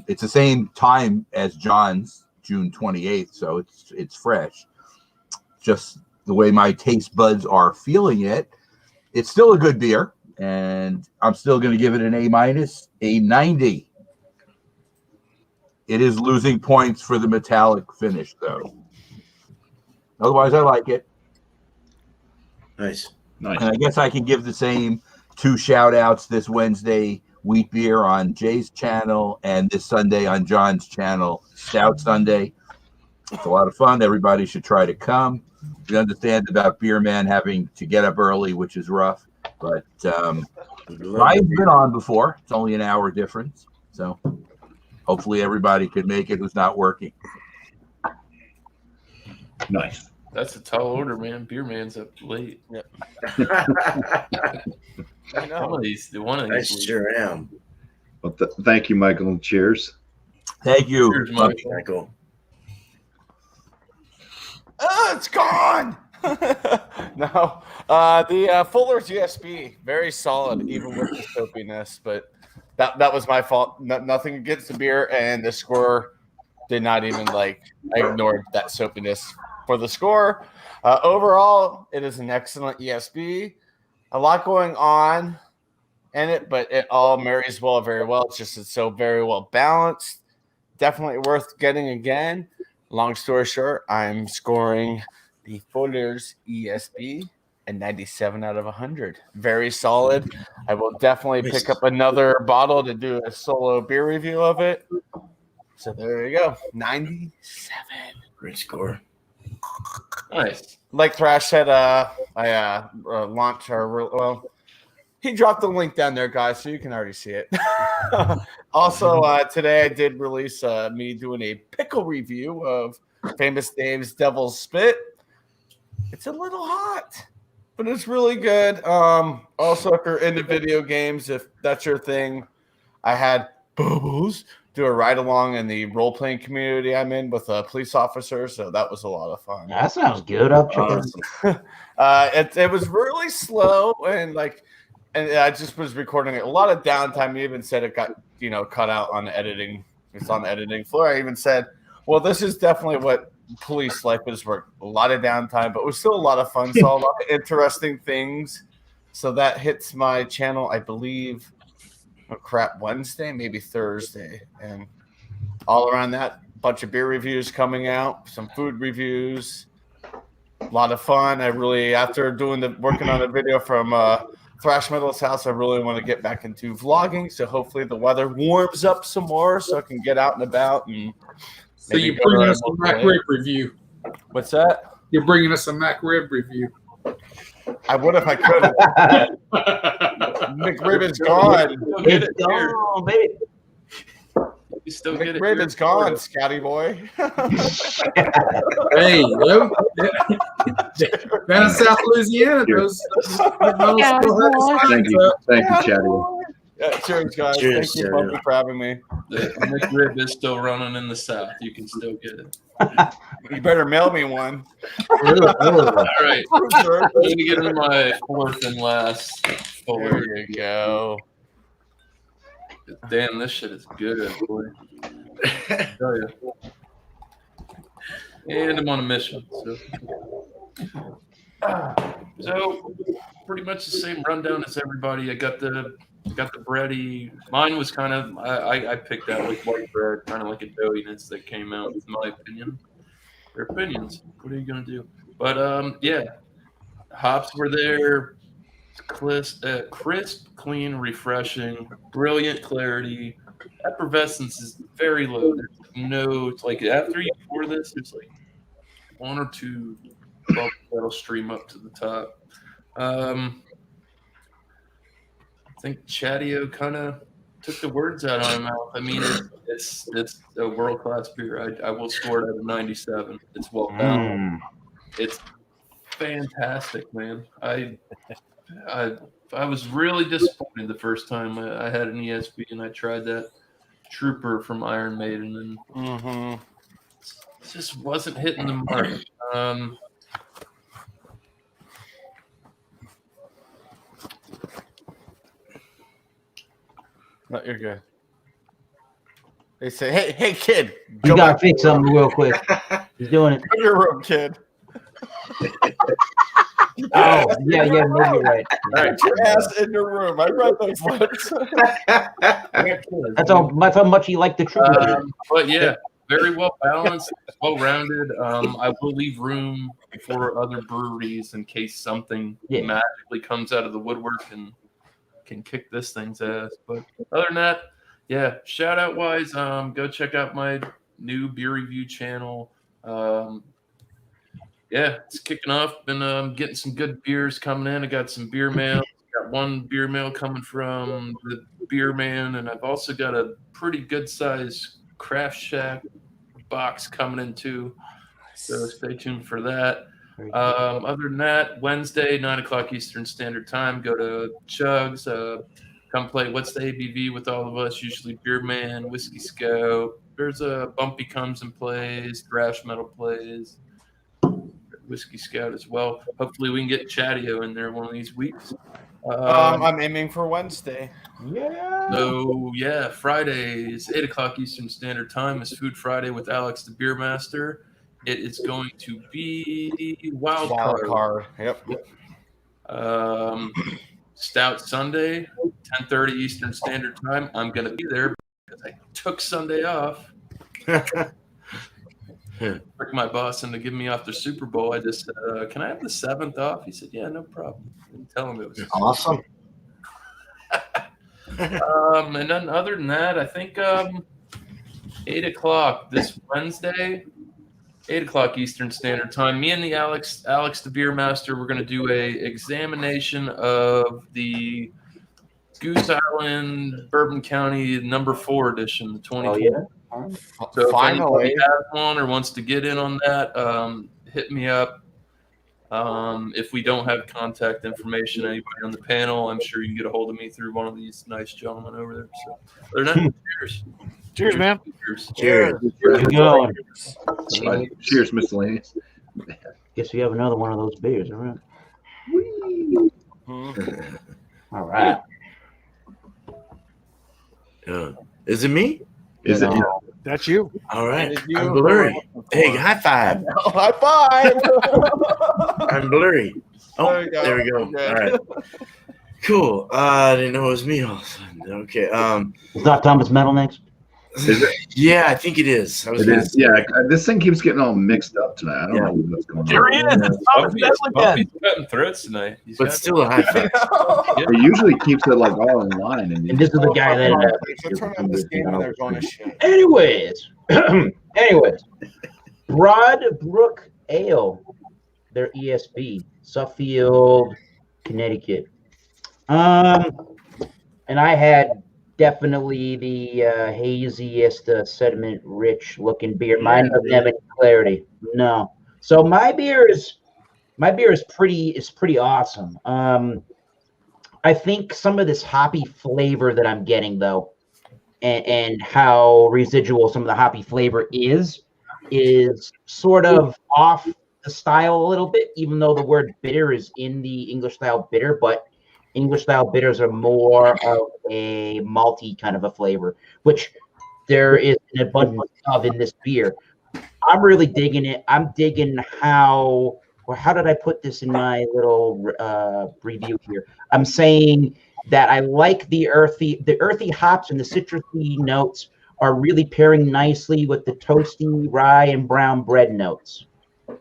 It's the same time as John's, June 28th, so it's fresh. Just the way my taste buds are feeling it. It's still a good beer, and I'm still going to give it an A-, a 90. It is losing points for the metallic finish, though. Otherwise, I like it. Nice. Nice. And I guess I can give the same 2 shout-outs this Wednesday, Wheat Beer on Jay's channel, and this Sunday on John's channel, Stout Sunday. It's a lot of fun. Everybody should try to come. We understand about Beer Man having to get up early, which is rough. But Ryan's been on before. It's only an hour difference. So hopefully everybody could make it who's not working. Nice. That's a tall order, man. Beer Man's up late. Yep. I know. One of I these. sure am. Well, thank you, Michael, and cheers. Thank you. Cheers, Mike. Michael. It's gone. No, the Fuller's ESB, very solid, even with the soapiness. But that was my fault. Nothing against the beer, and the score did not even I ignored that soapiness for the score. Overall, it is an excellent ESB. A lot going on in it, but it all marries very well. It's so very well balanced. Definitely worth getting again. Long story short, I'm scoring the Fuller's ESB a 97 out of 100. Very solid. I will definitely pick up another bottle to do a solo beer review of it. So there you go. 97. Great score. Nice. Like Thrash said, I launched he dropped the link down there, guys, so you can already see it. Also, today I did release me doing a pickle review of Famous Dave's Devil's Spit. It's a little hot, but it's really good. Also, if you're into video games, if that's your thing, I had Bubbles do a ride along in the role playing community I'm in with a police officer, so that was a lot of fun. That sounds good. I'll check it out. It was really slow and I just was recording it. A lot of downtime. You even said it got cut out on the editing. It's on the editing floor. I even said, well, this is definitely what police life is. Work a lot of downtime, but it was still a lot of fun. Saw a lot of interesting things. So that hits my channel, I believe. Wednesday, maybe Thursday, and all around that, bunch of beer reviews coming out, some food reviews, a lot of fun. I really, after working on a video from Thrash Metal's house, I really want to get back into vlogging. So hopefully the weather warms up some more, so I can get out and about. And so you're bringing us a Mac Rib review. What's that? You're bringing us a Mac Rib review. I would if I could. McRib is gone. It's gone, baby. You still get McRib is gone, Scotty boy. Hey, yo. Down in South Louisiana, those Thank you, Chatty. Yeah, cheers, guys. Cheers, Thank you both for having me. The McRib is still running in the South. You can still get it. You better mail me one. All right. I'm going to get in my fourth and last folder. There you go. Damn, this shit is good, boy. I tell you. And I'm on a mission. So pretty much the same rundown as everybody. I got the bready. Mine was kind of I picked out like white bread, kind of like a doughiness that came out, in my opinion. Their opinions. What are you gonna do? But yeah, hops were there. Crisp, clean, refreshing, brilliant clarity. Effervescence is very low. There's no after you pour this, there's like one or two bubbles that'll stream up to the top. I think Chatio kind of took the words out of my mouth. I mean, it's a world class beer. I will score it at a 97. It's well balanced. It's fantastic, man. I was really disappointed the first time I had an ESB and I tried that Trooper from Iron Maiden, and it just wasn't hitting the mark. No, you're good. They say, hey, kid, You gotta fix something real quick. He's doing it. Go to your room, kid. Oh, yeah, maybe you're right. All right, your ass in your room. I read those words. That's how much he liked the Trooper. But yeah, very well balanced, well rounded. I will leave room for other breweries in case something magically comes out of the woodwork and can kick this thing's ass. But other than that, yeah, shout out wise, go check out my new beer review channel. Yeah, it's kicking off. Been getting some good beers coming in. I got some beer mail. Got one beer mail coming from the Beer Man, and I've also got a pretty good size Craft Shack box coming in too. So stay tuned for that. Other than that, Wednesday, 9:00 Eastern Standard Time, go to Chugs. Come play What's the ABV with all of us, usually Beer Man, Whiskey Scout. There's a BuMpY comes and plays, Thrash Metal plays. Whiskey Scout as well. Hopefully we can get Chatio in there one of these weeks. I'm aiming for Wednesday. Yeah. So yeah, Fridays, 8:00 Eastern Standard Time is Food Friday with Alex the Beer Master. It is going to be Wild Card. Yep. Stout Sunday, 10:30 Eastern Standard Time. I'm going to be there because I took Sunday off. Tricked my boss into giving me off the Super Bowl. I just said, can I have the 7th off? He said, yeah, no problem. I didn't tell him it was awesome. And then other than that, I think 8:00 this Wednesday, 8:00 Eastern Standard Time. Me and the Alex the Beer Master, we're going to do a examination of the Goose Island Bourbon County #4 edition, the 2020. Oh, yeah. So Finally. if anybody has one or wants to get in on that, hit me up. If we don't have contact information, anybody on the panel, I'm sure you can get a hold of me through one of these nice gentlemen over there. So, other than that, cheers. Cheers, man. Cheers. Cheers. Good going. Cheers, miscellaneous. Guess we have another one of those beers, all right? Mhm. All right. Is it me? Is it? That's you. All right. Is you I'm who we're blurry. looking Hey, for. high five. Oh, high five. I'm blurry. Oh, There we go. there we go. Good. All right. Cool. I didn't know it was me all of a sudden. Okay. It's not Thomas Metal next. Is it? Yeah, I think it is. I was It gonna is. Yeah, this thing keeps getting all mixed up tonight. I don't know what's going There on. he is. It's Thomas Metal again. Bumpy's cutting threads tonight. He's But got- still a high five. It usually keeps it like all in line. And this is the guy They're that. turning on this game and they're going to shit. Anyways, Broadbrook Ale, their ESB, Suffield, Connecticut. And I had definitely the haziest, sediment-rich looking beer. Mine doesn't have any clarity. No. So my beer is pretty awesome. I think some of this hoppy flavor that I'm getting though, and how residual some of the hoppy flavor is sort of off the style a little bit, even though the word bitter is in the English style bitter, but English style bitters are more of a malty kind of a flavor, which there is an abundance of in this beer. I'm really digging it. I'm digging how did I put this in my little review here? I'm saying that I like the earthy hops and the citrusy notes are really pairing nicely with the toasty rye and brown bread notes.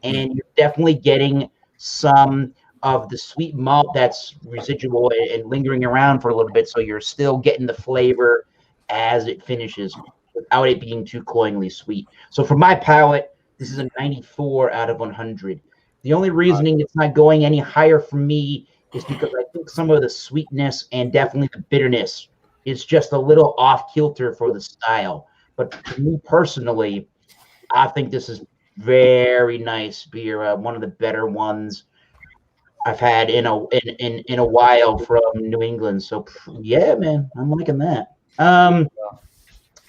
And you're definitely getting some of the sweet malt that's residual and lingering around for a little bit. So you're still getting the flavor as it finishes without it being too cloyingly sweet. So for my palate, this is a 94 out of 100. The only reasoning it's not going any higher for me is because I think some of the sweetness and definitely the bitterness is just a little off kilter for the style. But for me personally, I think this is very nice beer. One of the better ones I've had in a while from New England. So yeah, man, I'm liking that.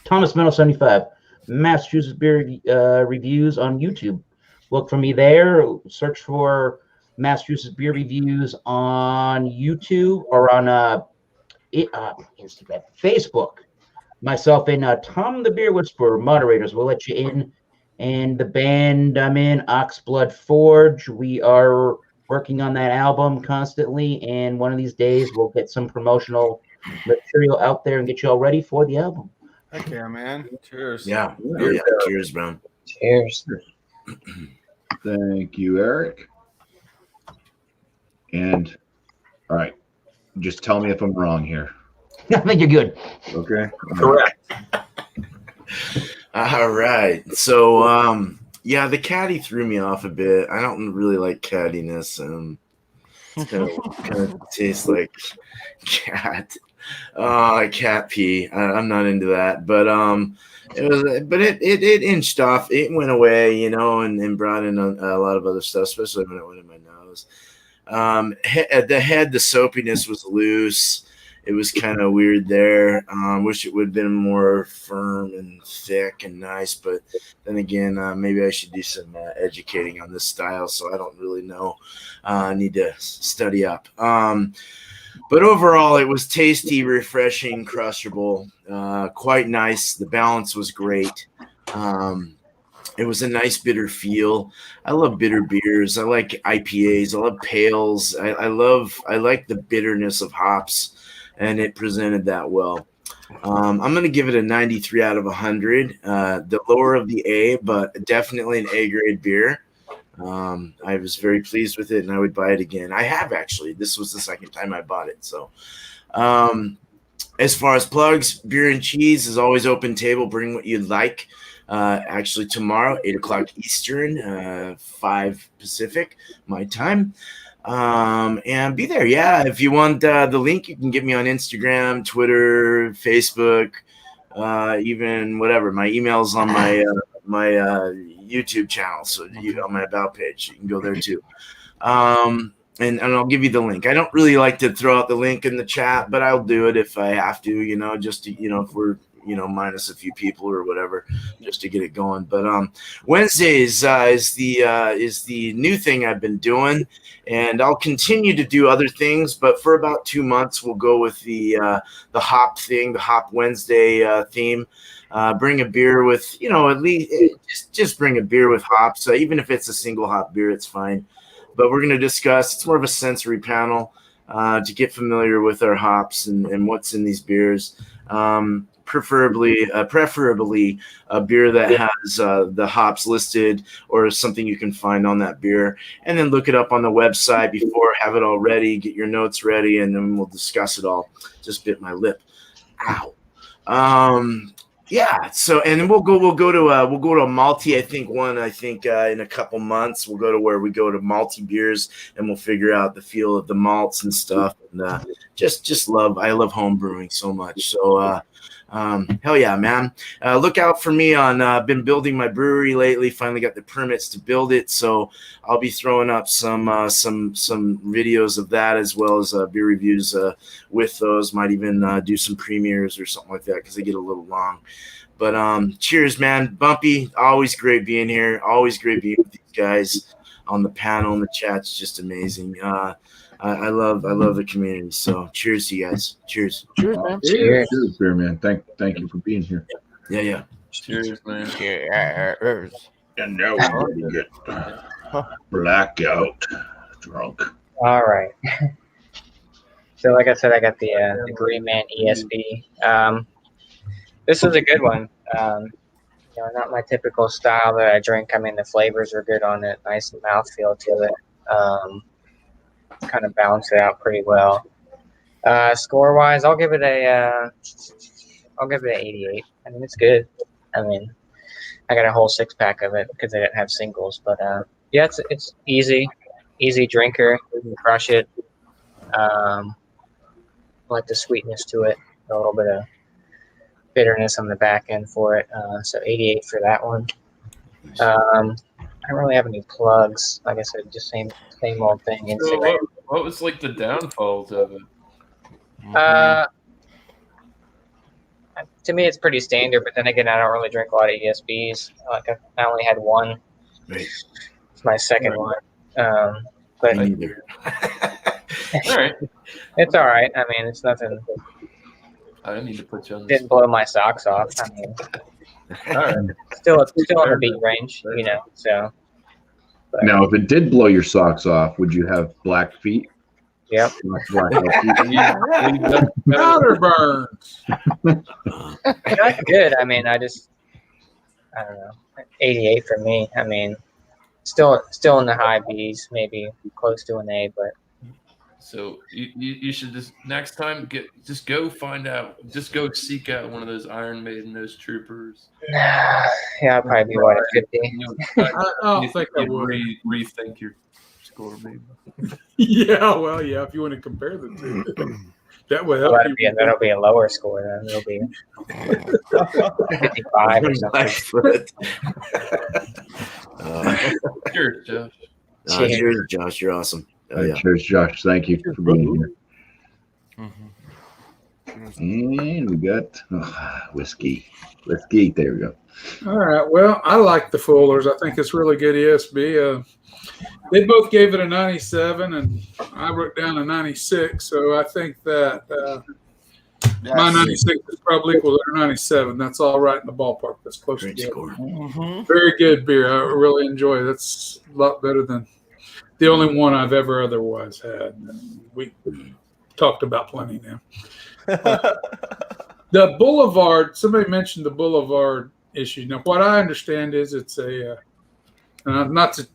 Thomas Metal 75, Massachusetts beer reviews on YouTube. Look for me there. Search for Massachusetts beer reviews on YouTube or on Instagram, Facebook. Myself and Tom the Beer Whisperer, moderators, will let you in. And the band I'm in, Oxblood Forge, we are working on that album constantly. And one of these days, we'll get some promotional material out there and get you all ready for the album. Heck yeah, man. Cheers. Yeah. Cheers, Brown. Cheers. Thank you, Eric. And all right, just tell me if I'm wrong here. I think you're good. Okay. Correct. All right. So, yeah, the caddy threw me off a bit. I don't really like cattiness. It's kind of tastes like cat. Cat pee. I'm not into that. But it inched off. It went away, and brought in a lot of other stuff, especially when it went in my nose. The soapiness was loose. It was kind of weird there. Wish it would have been more firm and thick and nice, but then again, maybe I should do some educating on this style. So I don't really know. I need to study up. But overall, it was tasty, refreshing, crushable, quite nice. The balance was great. It was a nice bitter feel. I love bitter beers. I like IPAs. I love pales. I like the bitterness of hops. And it presented that well. I'm going to give it a 93 out of 100. The lower of the A, but definitely an A-grade beer. I was very pleased with it, and I would buy it again. I have, actually. This was the second time I bought it. So as far as plugs, Beer and Cheese is always open table. Bring what you'd like. Actually, tomorrow, 8 o'clock Eastern, 5 Pacific, my time. And be there. Yeah. If you want the link, you can get me on Instagram, Twitter, Facebook, even whatever. My email's on my YouTube channel. So on my about page, you can go there too. And I'll give you the link. I don't really like to throw out the link in the chat, but I'll do it if I have to, you know, just to, you know, if we're, you know, minus a few people or whatever, just to get it going. But Wednesdays is the new thing I've been doing, and I'll continue to do other things. But for about 2 months, we'll go with the hop thing, the Hop Wednesday theme. Bring a beer with, you know, at least just bring a beer with hops. Even if it's a single hop beer, it's fine. But we're going to discuss, it's more of a sensory panel to get familiar with our hops and what's in these beers. Preferably a beer that has the hops listed or something you can find on that beer. And then look it up on the website before, have it all ready, get your notes ready, and then we'll discuss it all. Just bit my lip. Ow. Yeah. So, and then we'll go to a malty. I think in a couple months we'll go to where we go to malty beers, and we'll figure out the feel of the malts and stuff. And I love home brewing so much. So, hell yeah, man. Look out for me on, been building my brewery lately. Finally got the permits to build it. So I'll be throwing up some videos of that, as well as beer reviews with those. Might even do some premieres or something like that, because they get a little long. But cheers, man. BuMpY, always great being here. Always great being with these guys on the panel and the chat's just amazing. I love the community. So cheers to you guys. Cheers. Cheers, man. Cheers, beer man. Thank you for being here. Yeah. Cheers, man. Cheers. And now we're going to get blackout drunk. All right. So, like I said, I got the Green Man ESB. This was a good one. You know, not my typical style that I drink. I mean, the flavors are good on it. Nice mouthfeel to it. Kind of balance it out pretty well. Score wise, I'll give it an 88. I mean, it's good. I mean, I got a whole 6-pack of it because I didn't have singles. But yeah, it's easy drinker. You can crush it. Like the sweetness to it, a little bit of bitterness on the back end for it. So 88 for that one. I don't really have any plugs. Like I said, just same old thing. Instagram. So what was like the downfalls of it? To me, it's pretty standard. But then again, I don't really drink a lot of ESBs. Like I only had one. Right. It's my second one. But Me neither. All right. it's all right. I mean, it's nothing. I need to put you on this. Didn't blow my socks off. I mean, All right. still in the beat range, you know. So. But, Now, if it did blow your socks off, would you have black feet? Yep. Blackout feet? Powder burns. Not good. I mean, I don't know. 88 for me. I mean, still in the high B's, maybe close to an A, but. So you should just next time go seek out one of those Iron Maiden, those troopers. Yeah, I'll probably be what, at 50. I don't think I would. Rethink your score, maybe. Yeah, well, yeah. If you want to compare the two, that would help you. That'll be a lower score then. It'll be 55 or something. Cheers, Josh. Cheers, Josh. You're awesome. Oh, yeah. Cheers, Josh. Thank you for being here. And we got whiskey. There we go. All right. Well, I like the Fullers. I think it's really good ESB. They both gave it a 97, and I wrote down a 96. So I think that my 96 is probably equal to their 97. That's all right in the ballpark. That's close to score. Very good beer. I really enjoy it. That's a lot better than the only one I've ever otherwise had. We talked about plenty now. The Boulevard, somebody mentioned the Boulevard issue. Now, what I understand is it's a, not to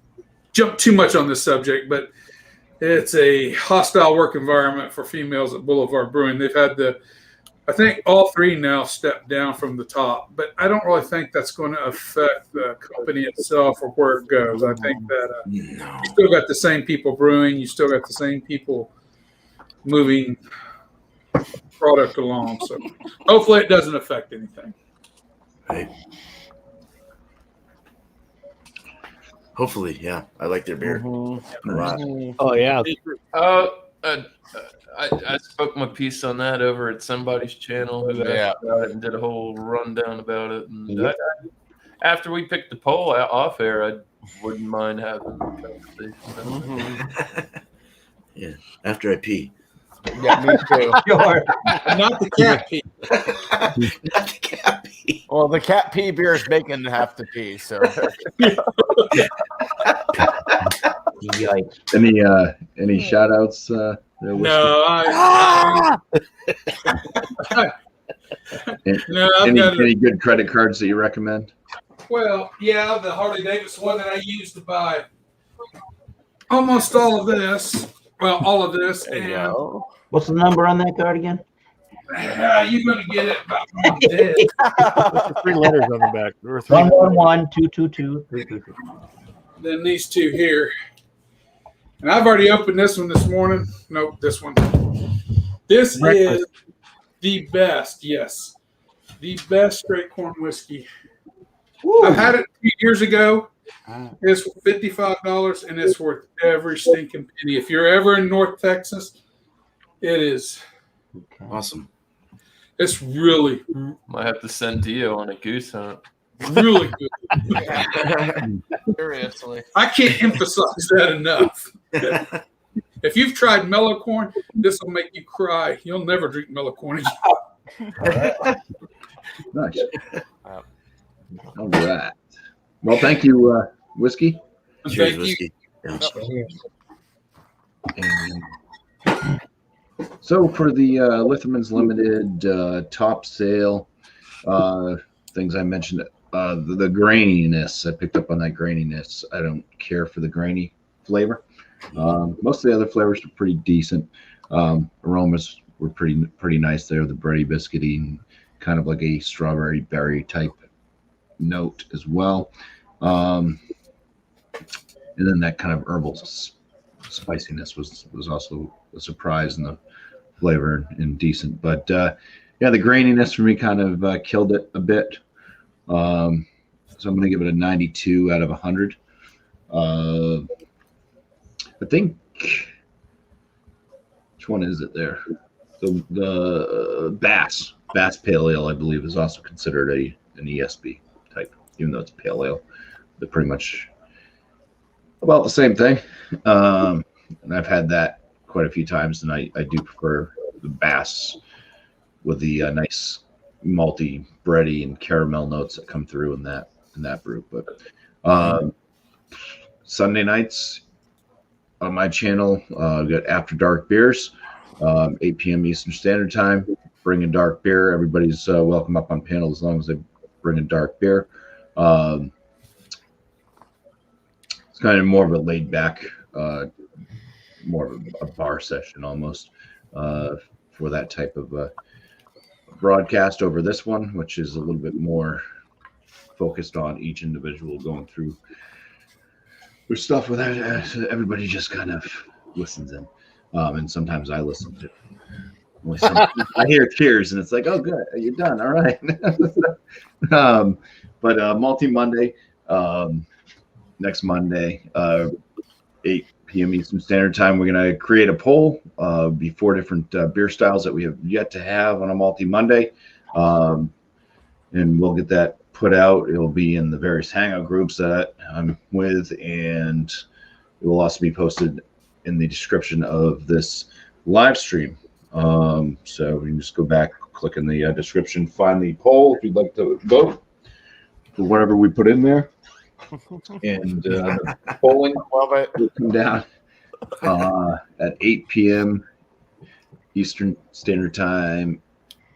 jump too much on this subject, but it's a hostile work environment for females at Boulevard Brewing. They've had I think all three now stepped down from the top, but I don't really think that's going to affect the company itself or where it goes. I think that you still got the same people brewing. You still got the same people moving product along. So hopefully it doesn't affect anything. Right. Hopefully, yeah. I like their beer a lot. Oh yeah. I spoke my piece on that over at somebody's channel who asked about it and did a whole rundown about it. And after we picked the poll off air, I wouldn't mind having a conversation. Yeah, after I pee. Yeah, me too. Sure. Not the cat pee. Not the cat pee. Well, the cat pee beer is making have to pee. So Yikes. Any shout outs there? No, Any good credit cards that you recommend? Well, yeah, the Harley Davidson one that I used to buy almost all of this. Well, all of this. And What's the number on that card again? you're going to get it about when I'm dead. 3 letters on the back. There were 3. 111-222-322. Then these two here. And I've already opened this one this morning. Nope, this one. This is the best, yes. The best straight corn whiskey. Woo. I've had it 2 years ago. It's $55 and it's worth every stinking penny. If you're ever in North Texas, it is. Awesome. It's really, Might have to send Dio on a goose hunt. really good. seriously, I can't emphasize that enough. If you've tried mellow corn, this will make you cry. You'll never drink mellow corn again. Nice. All right. Well, thank you, Whiskey. Cheers, Thank you. whiskey. And so for the Litherman's Limited top sale, things I mentioned, the graininess, I picked up on that graininess. I don't care for the grainy flavor. Most of the other flavors were pretty decent. Aromas were pretty nice there. The bready biscuity, kind of like a strawberry berry type note as well. And then that kind of herbal spiciness was also a surprise in the flavor and decent. But yeah, the graininess for me kind of killed it a bit. So I'm going to give it a 92 out of 100. I think, which one is it there? The Bass Pale Ale, I believe, is also considered an ESB type, even though it's pale ale. They're pretty much about the same thing. And I've had that quite a few times, and I do prefer the Bass with the nice malty, bready, and caramel notes that come through in that brew. But Sunday nights on my channel, we got After Dark Beers, 8 p.m. Eastern Standard Time. Bring a dark beer. Everybody's welcome up on panel as long as they bring a dark beer. It's kind of more of a laid back, more of a bar session almost for that type of broadcast over this one, which is a little bit more focused on each individual going through their stuff without everybody just kind of listens in. And sometimes I listen to I hear cheers and it's like, oh, good, you're done. All right. But Malty Monday, next Monday, 8 p.m. Eastern Standard Time, we're going to create a poll. Be 4 different beer styles that we have yet to have on a Malty Monday. And we'll get that put out. It'll be in the various hangout groups that I'm with, and it will also be posted in the description of this live stream. So you can just go back, click in the description, find the poll if you'd like to vote for whatever we put in there. And the polling will come down at 8 p.m. Eastern Standard Time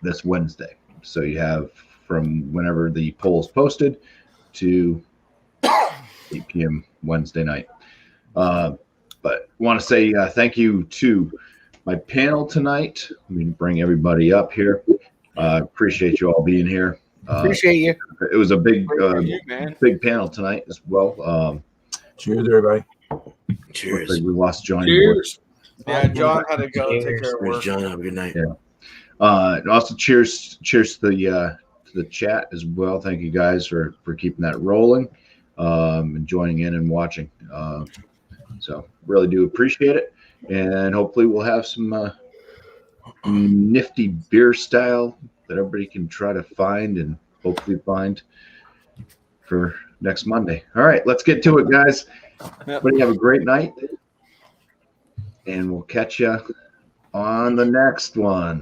this Wednesday. So you have from whenever the poll is posted to 8 p.m. Wednesday night. But want to say thank you to my panel tonight. I'm going to bring everybody up here. Appreciate you all being here. Appreciate you. It was a big panel tonight as well. Cheers, everybody. Cheers. We lost John. Cheers. Yeah, John had to go take care of Cheers, work. John. Have a good night. Yeah. And also cheers to the chat as well. Thank you guys for keeping that rolling. and joining in and watching. So really do appreciate it. And hopefully we'll have some nifty beer style that everybody can try to find and hopefully find for next Monday. All right, let's get to it, guys. Everybody have a great night, and we'll catch you on the next one.